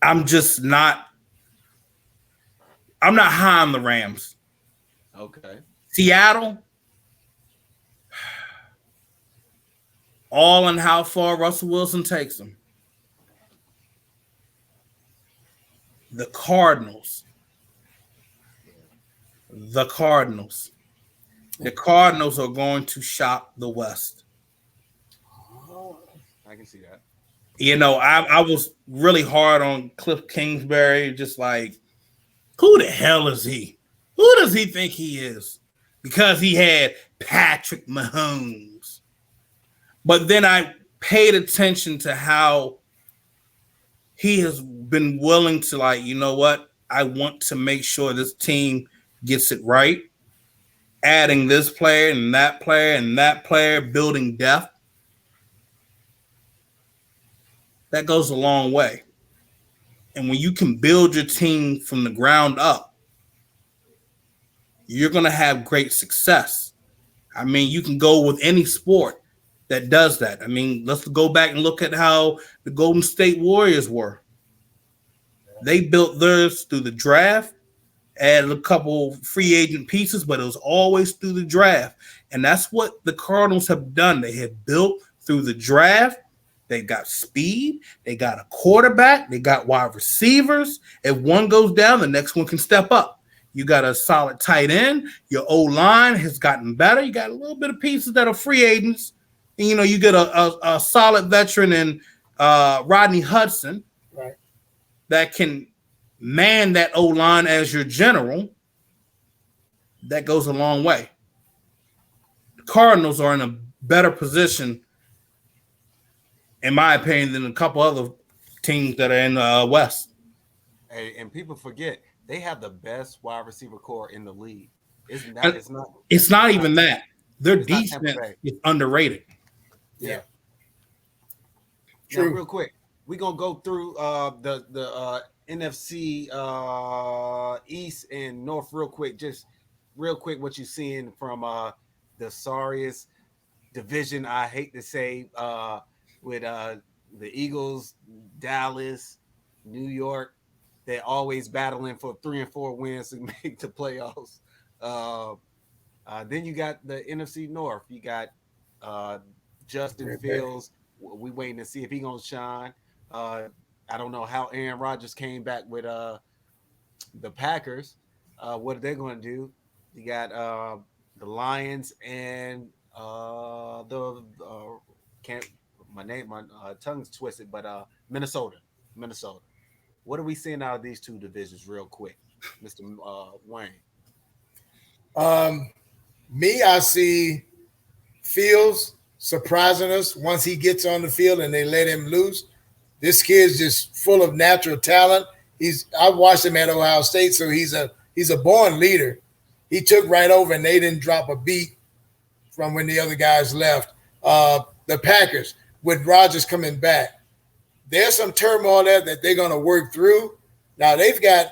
I'm not high on the Rams. Okay. Seattle, all in how far Russell Wilson takes them. The Cardinals. The Cardinals are going to shock the West. I can see that. I was really hard on Cliff Kingsbury, just like, who the hell is he? Who does he think he is? Because he had Patrick Mahomes. But then I paid attention to how he has been willing to, like, you know what? I want to make sure this team gets it right. Adding this player and that player and that player, building depth. That goes a long way. And when you can build your team from the ground up, you're going to have great success. I mean, you can go with any sport that does that. I mean, let's go back and look at how the Golden State Warriors were. They built theirs through the draft, added a couple free agent pieces, but it was always through the draft. And that's what the Cardinals have done. They have built through the draft. They got speed. They got a quarterback. They got wide receivers. If one goes down, the next one can step up. You got a solid tight end. Your O-line has gotten better. You got a little bit of pieces that are free agents. And, you get a solid veteran in Rodney Hudson, right, that can man that O-line as your general. That goes a long way. The Cardinals are in a better position, in my opinion, than a couple other teams that are in the West. Hey, and people forget, they have the best wide receiver core in the league. It's not even that. Their defense is underrated. Yeah. True. Now, real quick, we're gonna go through the NFC East and North real quick. Just real quick, what you seeing from the sorriest division? I hate to say, with the Eagles, Dallas, New York. They're always battling for 3 and 4 wins to make the playoffs. Then you got the NFC North. You got Justin Fields. We waiting to see if he gonna shine. I don't know how Aaron Rodgers came back with the Packers. What are they going to do? You got the Lions and the can't my tongue's twisted, but Minnesota. What are we seeing out of these two divisions, real quick, Mister Wayne? Me, I see Fields surprising us once he gets on the field and they let him loose. This kid's just full of natural talent. I watched him at Ohio State, so he's a born leader. He took right over and they didn't drop a beat from when the other guys left. The Packers, with Rodgers coming back, there's some turmoil there that they're going to work through. Now they've got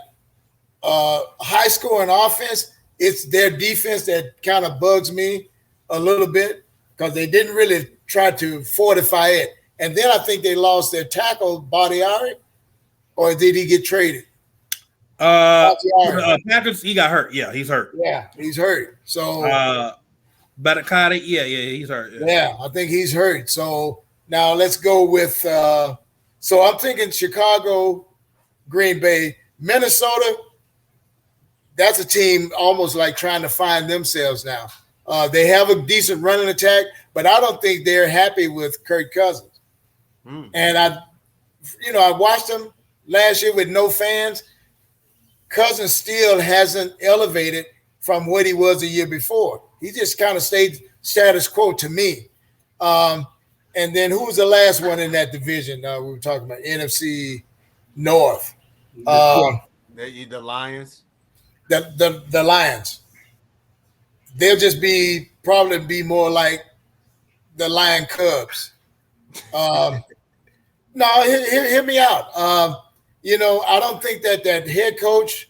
high scoring offense. It's their defense that kind of bugs me a little bit because they didn't really try to fortify it. And then I think they lost their tackle, Badiari, or did he get traded? Packers, he got hurt. Yeah, he's hurt. Yeah, he's hurt. So Badakati, yeah, he's hurt. Yeah, I think he's hurt. So now let's go with so I'm thinking Chicago, Green Bay, Minnesota. That's a team almost like trying to find themselves now. They have a decent running attack, but I don't think they're happy with Kirk Cousins. And I watched them last year with no fans. Cousins still hasn't elevated from what he was the year before. He just kind of stayed status quo to me. And then who was the last one in that division? We were talking about NFC North. The Lions. The Lions. They'll just probably be more like the Lion Cubs. No, hear me out. I don't think that head coach,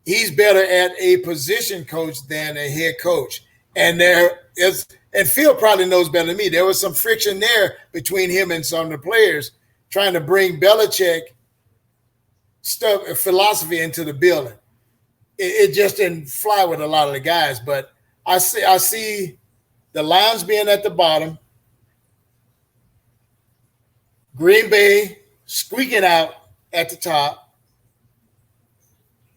he's better at a position coach than a head coach. And Phil probably knows better than me. There was some friction there between him and some of the players trying to bring Belichick philosophy into the building. It just didn't fly with a lot of the guys. But I see the Lions being at the bottom, Green Bay squeaking out at the top,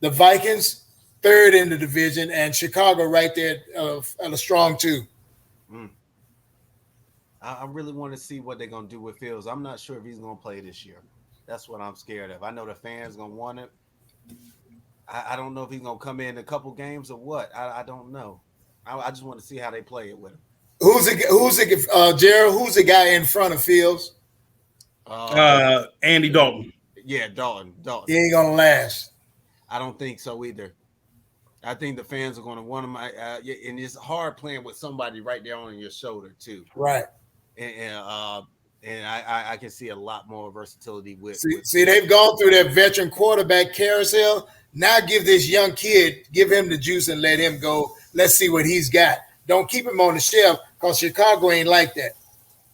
the Vikings third in the division, and Chicago right there at a strong 2. I really want to see what they're going to do with Fields. I'm not sure if he's going to play this year. That's what I'm scared of. I know the fans going to want it. I don't know if he's going to come in a couple games or what. I don't know. I just want to see how they play it with him. Who's Jarrell? Who's the guy in front of Fields? Andy Dalton. Yeah, Dalton. He ain't gonna last. I don't think so either. I think the fans are going to want him. And it's hard playing with somebody right there on your shoulder too. Right. And I can see a lot more versatility with. See, they've gone through their veteran quarterback carousel. Now give this young kid, give him the juice and let him go. Let's see what he's got. Don't keep him on the shelf because Chicago ain't like that.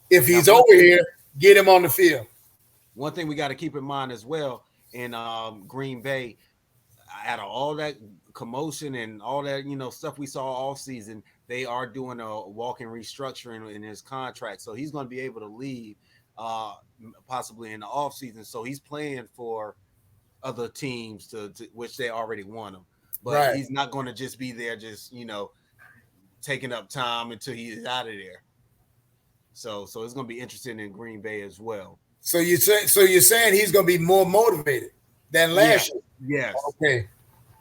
If he's over here, get him on the field. One thing we got to keep in mind as well in Green Bay, out of all that commotion and all that stuff we saw all season, they are doing a walk-in restructuring in his contract, so he's going to be able to leave possibly in the offseason. So he's playing for other teams to which they already want him, but he's not going to just be there, just taking up time until he's out of there. So it's going to be interesting in Green Bay as well. So you're saying he's going to be more motivated than last year? Yes. Okay.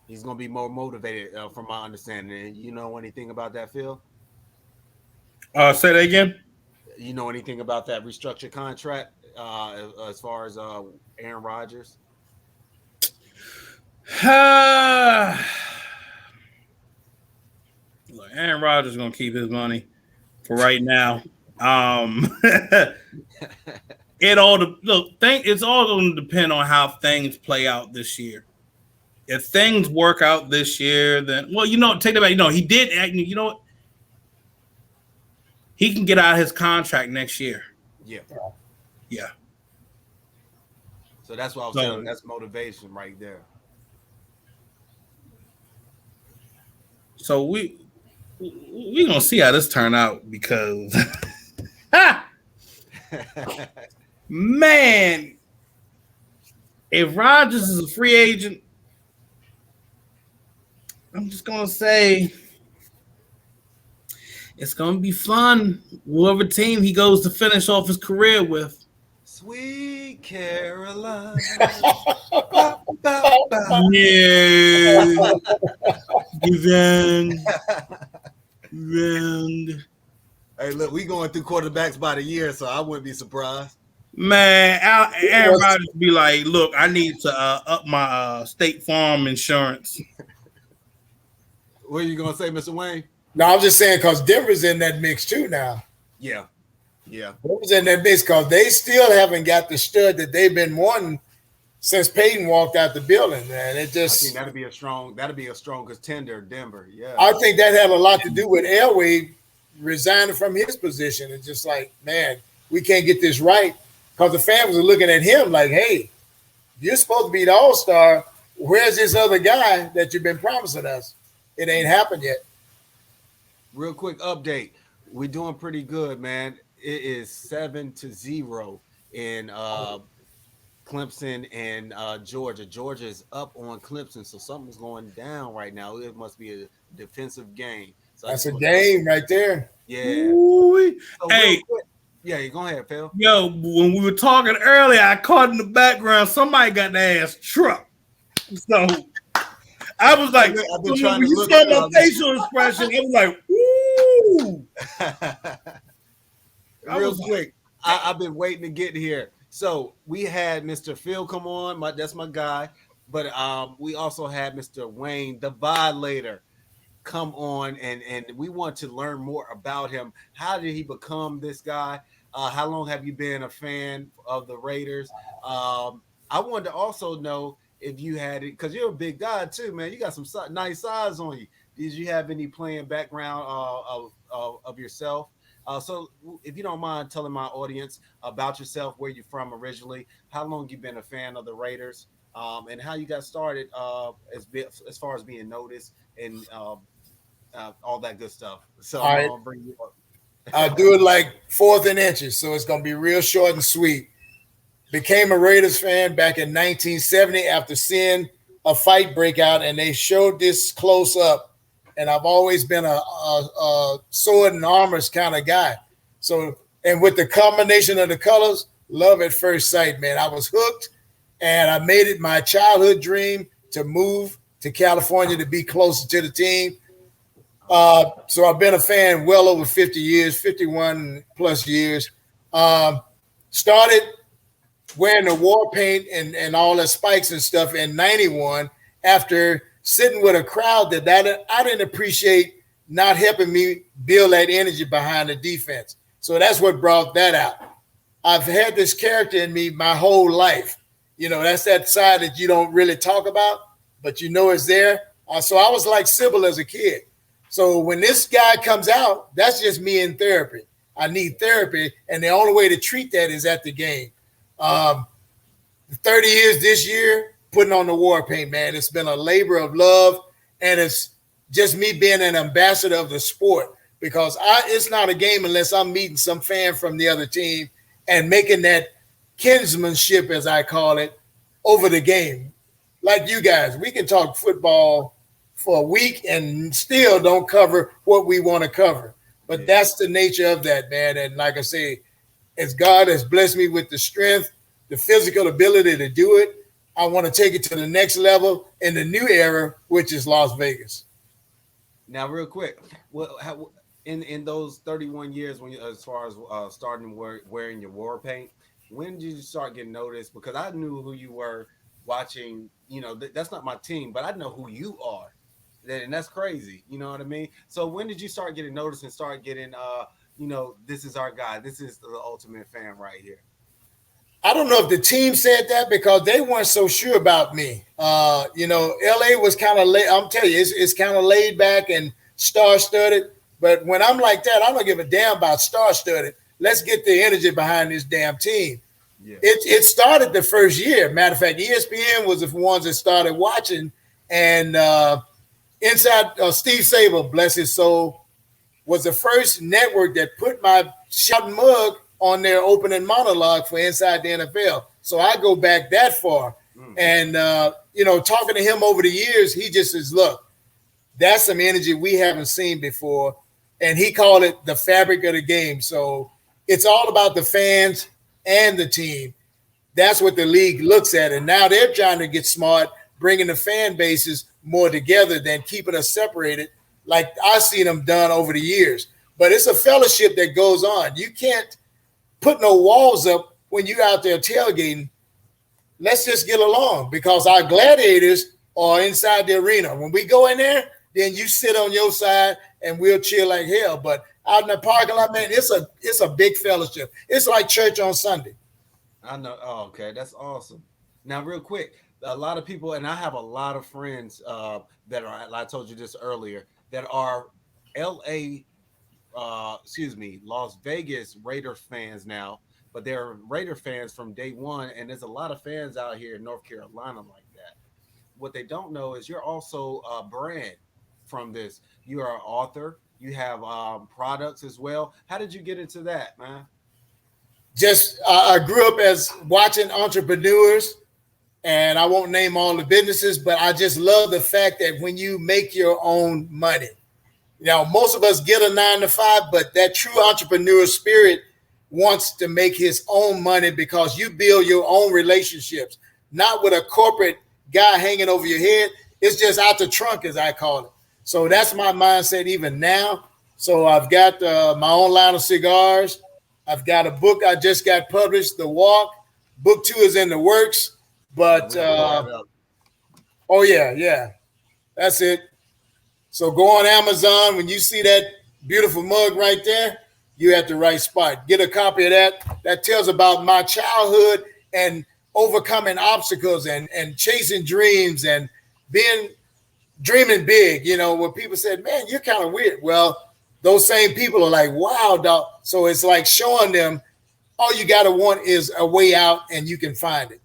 He's going to be more motivated, from my understanding. And you know anything about that, Phil? Say that again. You know anything about that restructured contract as far as Aaron Rodgers? Look, Aaron Rodgers is going to keep his money for right now. It's all going to depend on how things play out this year. If things work out this year, then take that back. He did. You know what? He can get out of his contract next year. Yeah. Yeah. So that's what I was telling. That's motivation right there. So we gonna see how this turn out because, man, if Rodgers is a free agent, I'm just gonna say it's gonna be fun. Whoever team he goes to finish off his career with. Sweet Caroline. Yeah. Revenge. Hey, look, we going through quarterbacks by the year, so I wouldn't be surprised. Man, Aaron Rodgers be like, look, I need to up my State Farm insurance. What are you going to say, Mr. Wayne? No, I'm just saying because Denver's in that mix too now. Yeah. Denver's in that mix because they still haven't got the stud that they've been wanting since Peyton walked out the building, man. It just I think that'd be a strong contender, Denver. Yeah. I think that had a lot to do with Elway resigning from his position. It's just like, man, we can't get this right. Because the fans are looking at him like, hey, you're supposed to be the all-star. Where's this other guy that you've been promising us? It ain't happened yet. Real quick update. We're doing pretty good, man. It is 7-0 in Clemson and Georgia. Georgia is up on Clemson, so something's going down right now. It must be a defensive game. So that's a game right there. Yeah. So hey. Yeah, go ahead, Phil. Yo, when we were talking earlier, I caught in the background somebody got the ass truck. So I was like, when you saw my facial expression, it was like, ooh. Real quick, I've been waiting to get here. So we had Mr. Phil come on. That's my guy. But we also had Mr. Wayne, the Violater, come on, and we want to learn more about him. How did he become this guy? How long have you been a fan of the Raiders? I wanted to also know if you had it, because you're a big guy too, man. You got some nice size on you. Did you have any playing background of yourself? So if you don't mind telling my audience about yourself, where you're from originally, how long you've been a fan of the Raiders, and how you got started as far as being noticed and all that good stuff. So I'm gonna bring you up. I'll do it like 4th and inches, so it's going to be real short and sweet. Became a Raiders fan back in 1970 after seeing a fight break out, and they showed this close up. And I've always been a sword and armors kind of guy. So, and with the combination of the colors, love at first sight, man. I was hooked, and I made it my childhood dream to move to California to be closer to the team. So I've been a fan well over 50 years, 51 plus years. Started wearing the war paint and all the spikes and stuff in 91 after sitting with a crowd that I didn't appreciate not helping me build that energy behind the defense. So that's what brought that out. I've had this character in me my whole life. That's that side that you don't really talk about, but it's there. So I was like Sybil as a kid. So when this guy comes out, that's just me in therapy. I need therapy, and the only way to treat that is at the game. 30 years this year, putting on the war paint, man. It's been a labor of love, and it's just me being an ambassador of the sport because it's not a game unless I'm meeting some fan from the other team and making that kinsmanship, as I call it, over the game. Like you guys, we can talk football for a week and still don't cover what we want to cover. But that's the nature of that, man. And like I say, as God has blessed me with the strength, the physical ability to do it, I want to take it to the next level in the new era, which is Las Vegas. Now, real quick, in those 31 years, when as far as starting wearing your war paint, when did you start getting noticed? Because I knew who you were watching. That's not my team, but I know who you are. And that's crazy. You know what I mean? So when did you start getting noticed and start getting, this is our guy. This is the ultimate fan right here. I don't know if the team said that because they weren't so sure about me. LA was kind of late. I'm telling you, it's kind of laid back and star-studded. But when I'm like that, I don't give a damn about star-studded. Let's get the energy behind this damn team. Yeah. It started the first year. Matter of fact, ESPN was the ones that started watching. And Inside Steve Sable, bless his soul, was the first network that put my shouting mug on their opening monologue for Inside the NFL. So I go back that far. And, talking to him over the years, he just says, look, that's some energy we haven't seen before. And he called it the fabric of the game. So it's all about the fans and the team. That's what the league looks at. And now they're trying to get smart, bringing the fan bases more together than keeping us separated like I've seen them done over the years. But it's a fellowship that goes on. You can't put no walls up when you're out there tailgating. Let's just get along because our gladiators are inside the arena. When we go in there, then you sit on your side and we'll chill like hell. But out in the parking lot, man, it's a big fellowship. It's like church on Sunday. I know. Oh, okay. That's awesome. Now, real quick, a lot of people, and I have a lot of friends that are, I told you this earlier, that are Las Vegas Raider fans now, but they're Raider fans from day one. And there's a lot of fans out here in North Carolina like that. What they don't know is you're also a brand from this. You are an author. You have products as well. How did you get into that, man? Just I grew up as watching entrepreneurs, and I won't name all the businesses, but I just love the fact that when you make your own money, most of us get a 9-to-5, but that true entrepreneur spirit wants to make his own money because you build your own relationships, not with a corporate guy hanging over your head. It's just out the trunk, as I call it. So that's my mindset even now. So I've got my own line of cigars. I've got a book I just got published, The Walk. Book 2 is in the works. But, yeah. That's it. So go on Amazon. When you see that beautiful mug right there, you're at the right spot. Get a copy of that. That tells about my childhood and overcoming obstacles and chasing dreams and dreaming big. When people said, man, you're kind of weird. Well, those same people are like, wow, dog. So it's like showing them all you got to want is a way out and you can find it.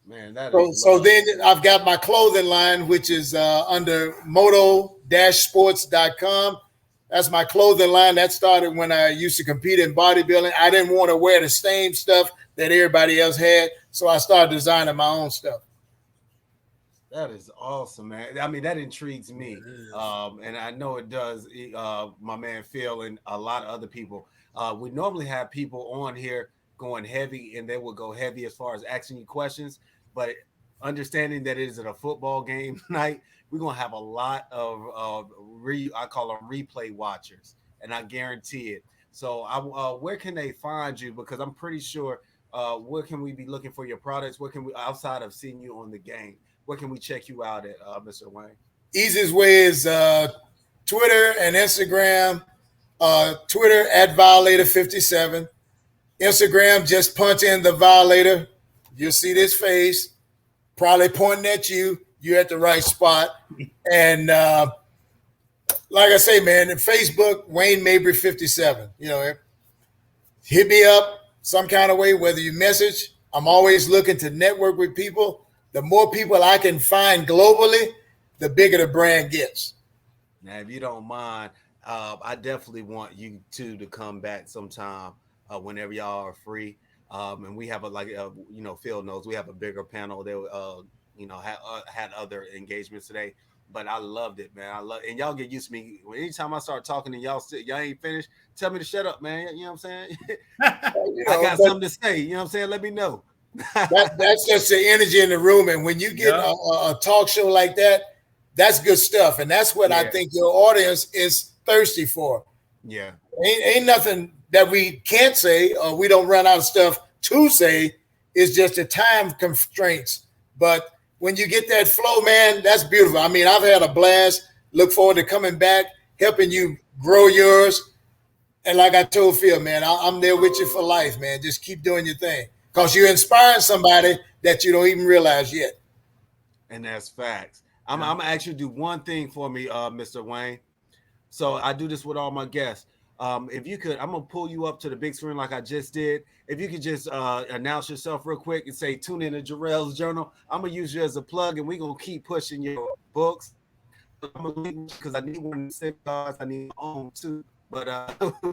Man, that so then I've got my clothing line, which is under moto-sports.com. That's my clothing line. That started when I used to compete in bodybuilding. I didn't want to wear the same stuff that everybody else had, so I started designing my own stuff. That is awesome, man. I mean, that intrigues me. And I know it does, my man Phil and a lot of other people. We normally have people on here going heavy, and they will go heavy as far as asking you questions. But understanding that it is a football game night, we're going to have a lot of, I call them replay watchers, and I guarantee it. So where can they find you? Because I'm pretty sure, where can we be looking for your products? Where can we, outside of seeing you on the game, where can we check you out at, Mr. Wayne? Easiest way is Twitter and Instagram. Twitter at Violater57. Instagram, just punch in the Violator. You'll see this face, probably pointing at you. You're at the right spot. And like I say, man, in Facebook, Wayne Mabry 57. Hit me up some kind of way, whether you message. I'm always looking to network with people. The more people I can find globally, the bigger the brand gets. Now, if you don't mind, I definitely want you two to come back sometime whenever y'all are free. And we have Phil knows we have a bigger panel. They had other engagements today, but I loved it, man. And y'all get used to me. Anytime I start talking and y'all ain't finished, tell me to shut up, man. You know what I'm saying? I got something to say. You know what I'm saying? Let me know. That's just the energy in the room. And when you get a talk show like that, that's good stuff. And that's what I think your audience is thirsty for. Yeah. Ain't nothing that we can't say or we don't run out of stuff to say. It's just the time constraints. But when you get that flow, man, that's beautiful. I mean, I've had a blast. Look forward to coming back, helping you grow yours. And like I told Phil, man, I'm there with you for life, man. Just keep doing your thing because you're inspiring somebody that you don't even realize yet. And that's facts. I'm gonna actually do one thing for me, Mr. Wayne. So I do this with all my guests. If you could, I'm gonna pull you up to the big screen like I just did. If you could just announce yourself real quick and say, tune in to Jarrell's Journal. I'm gonna use you as a plug, and we're gonna keep pushing your books. I'm gonna leave because I need one of the cards. I need my own too. But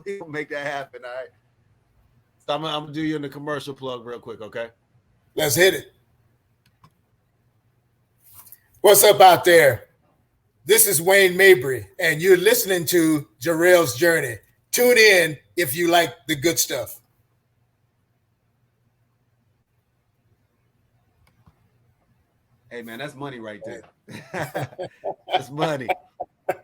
we gonna make that happen, all right? So I'm gonna do you in the commercial plug real quick, okay? Let's hit it. What's up out there? This is Wayne Mabry, and you're listening to Jarrell's Journey. Tune in if you like the good stuff. Hey, man, that's money right there. That's money.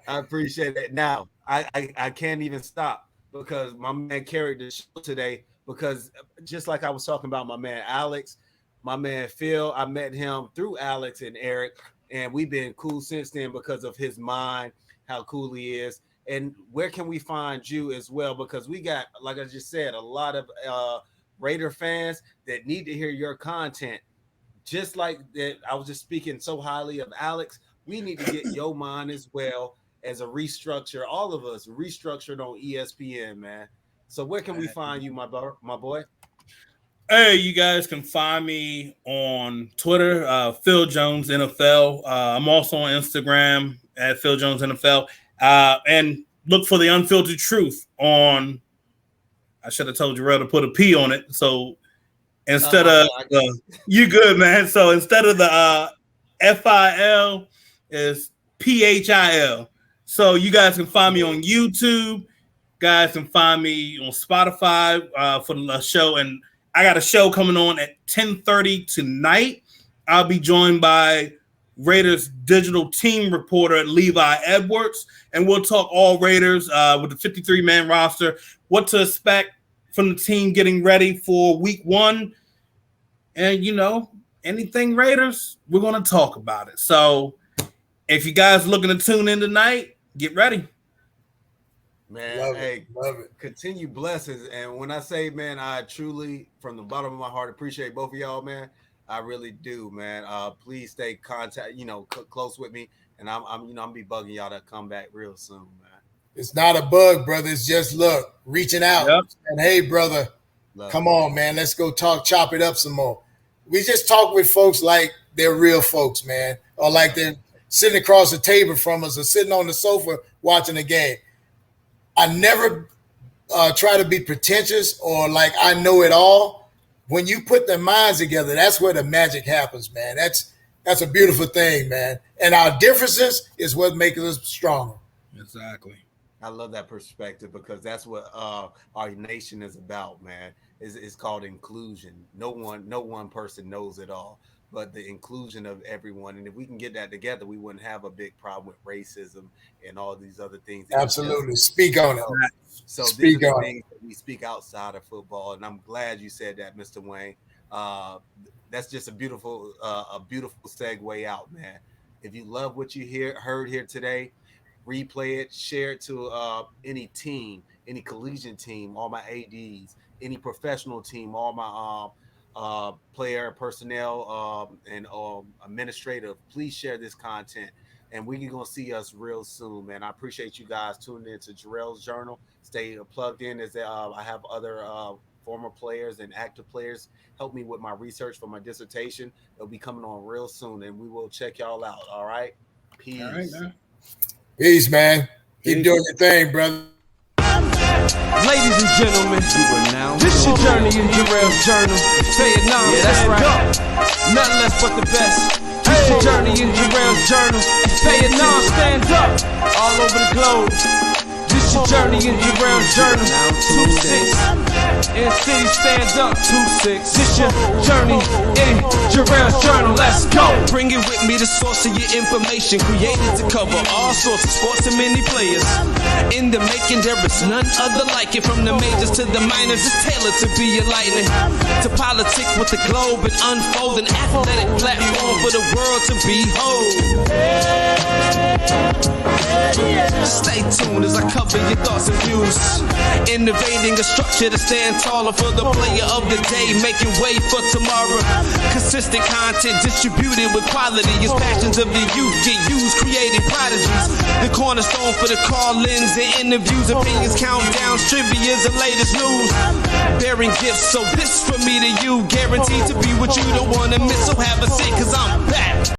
I appreciate it. Now, I can't even stop because my man carried the show today because just like I was talking about my man Alex, my man Phil, I met him through Alex and Eric, and we've been cool since then because of his mind, how cool he is. And where can we find you as well? Because we got, like I just said, a lot of Raider fans that need to hear your content. Just like that, I was just speaking so highly of Alex. We need to get your mind as well as a restructure. All of us restructured on ESPN, man. So where can we find you, my boy? Hey, you guys can find me on Twitter, Phil Jones NFL. I'm also on Instagram at Phil Jones NFL. And look for the Unfiltered Truth on. I should have told Jarrell to put a P on it. So instead of you good, man. So instead of the FIL is PHIL. So you guys can find me on YouTube. Guys can find me on Spotify for the show. And I got a show coming on at 10:30 tonight. I'll be joined by Raiders digital team reporter Levi Edwards, and we'll talk all Raiders with the 53-man roster, what to expect from the team getting ready for week 1. And, you know, anything Raiders, we're going to talk about it. So if you guys are looking to tune in tonight, get ready. Man, love it. Continue blessings. And when I say, man, I truly, from the bottom of my heart, appreciate both of y'all, man. I really do, man. Please stay close with me, and I'm be bugging y'all to come back real soon, man. It's not a bug, brother. It's just reaching out. Yep. And hey, brother, come on, man. Let's go chop it up some more. We just talk with folks like they're real folks, man, or like they're sitting across the table from us or sitting on the sofa watching the game. I never try to be pretentious or like I know it all. When you put their minds together, that's where the magic happens, man. That's a beautiful thing, man. And our differences is what makes us stronger. Exactly. I love that perspective because that's what our nation is about, man. It's called inclusion. No one person knows it all, but the inclusion of everyone. And if we can get that together, we wouldn't have a big problem with racism and all these other things. Absolutely. Speak on it. So these are the things that we speak outside of football. And I'm glad you said that, Mr. Wayne. That's just a beautiful segue out, man. If you love what you heard here today, replay it, share it to any team, any collegiate team, all my ADs, any professional team, all my player, personnel, and administrative. Please share this content, and we're going to see us real soon, man. I appreciate you guys tuning in to Jarrell's Journal. Stay plugged in as I have other former players and active players help me with my research for my dissertation. It'll be coming on real soon, and we will check y'all out. All right? Peace. All right, man. Peace, man. Keep doing your thing, brother. Ladies and gentlemen, this your journey in Jarrell's Journal. Say it now, that's right. Nothing less but the best. This your journey in Jarrell's Journal. Pay it now, stand up. All over the globe. This your journey in Jarrell's Journal. 2-6. In city, stand up. 2-6. This your journey in Jarrell's Journal. Let's go. bring it with me, the source of your information. Created to cover all sorts of sports and many players. In the making, there is none other like it. From the majors to the minors, it's tailored to be enlightening. To politic with the globe and unfold an athletic platform for the world to behold. Stay tuned as I cover your thoughts and views. Innovating a structure to stand taller for the player of the day, making way for tomorrow. Consistent content distributed with quality as passions of the youth get used, creating prodigies. The cornerstone for the call-ins and interviews, opinions, countdowns, trivia's the latest news. Bearing gifts, so this from me to you, guaranteed to be what you don't want to miss. So have a seat, cause I'm back.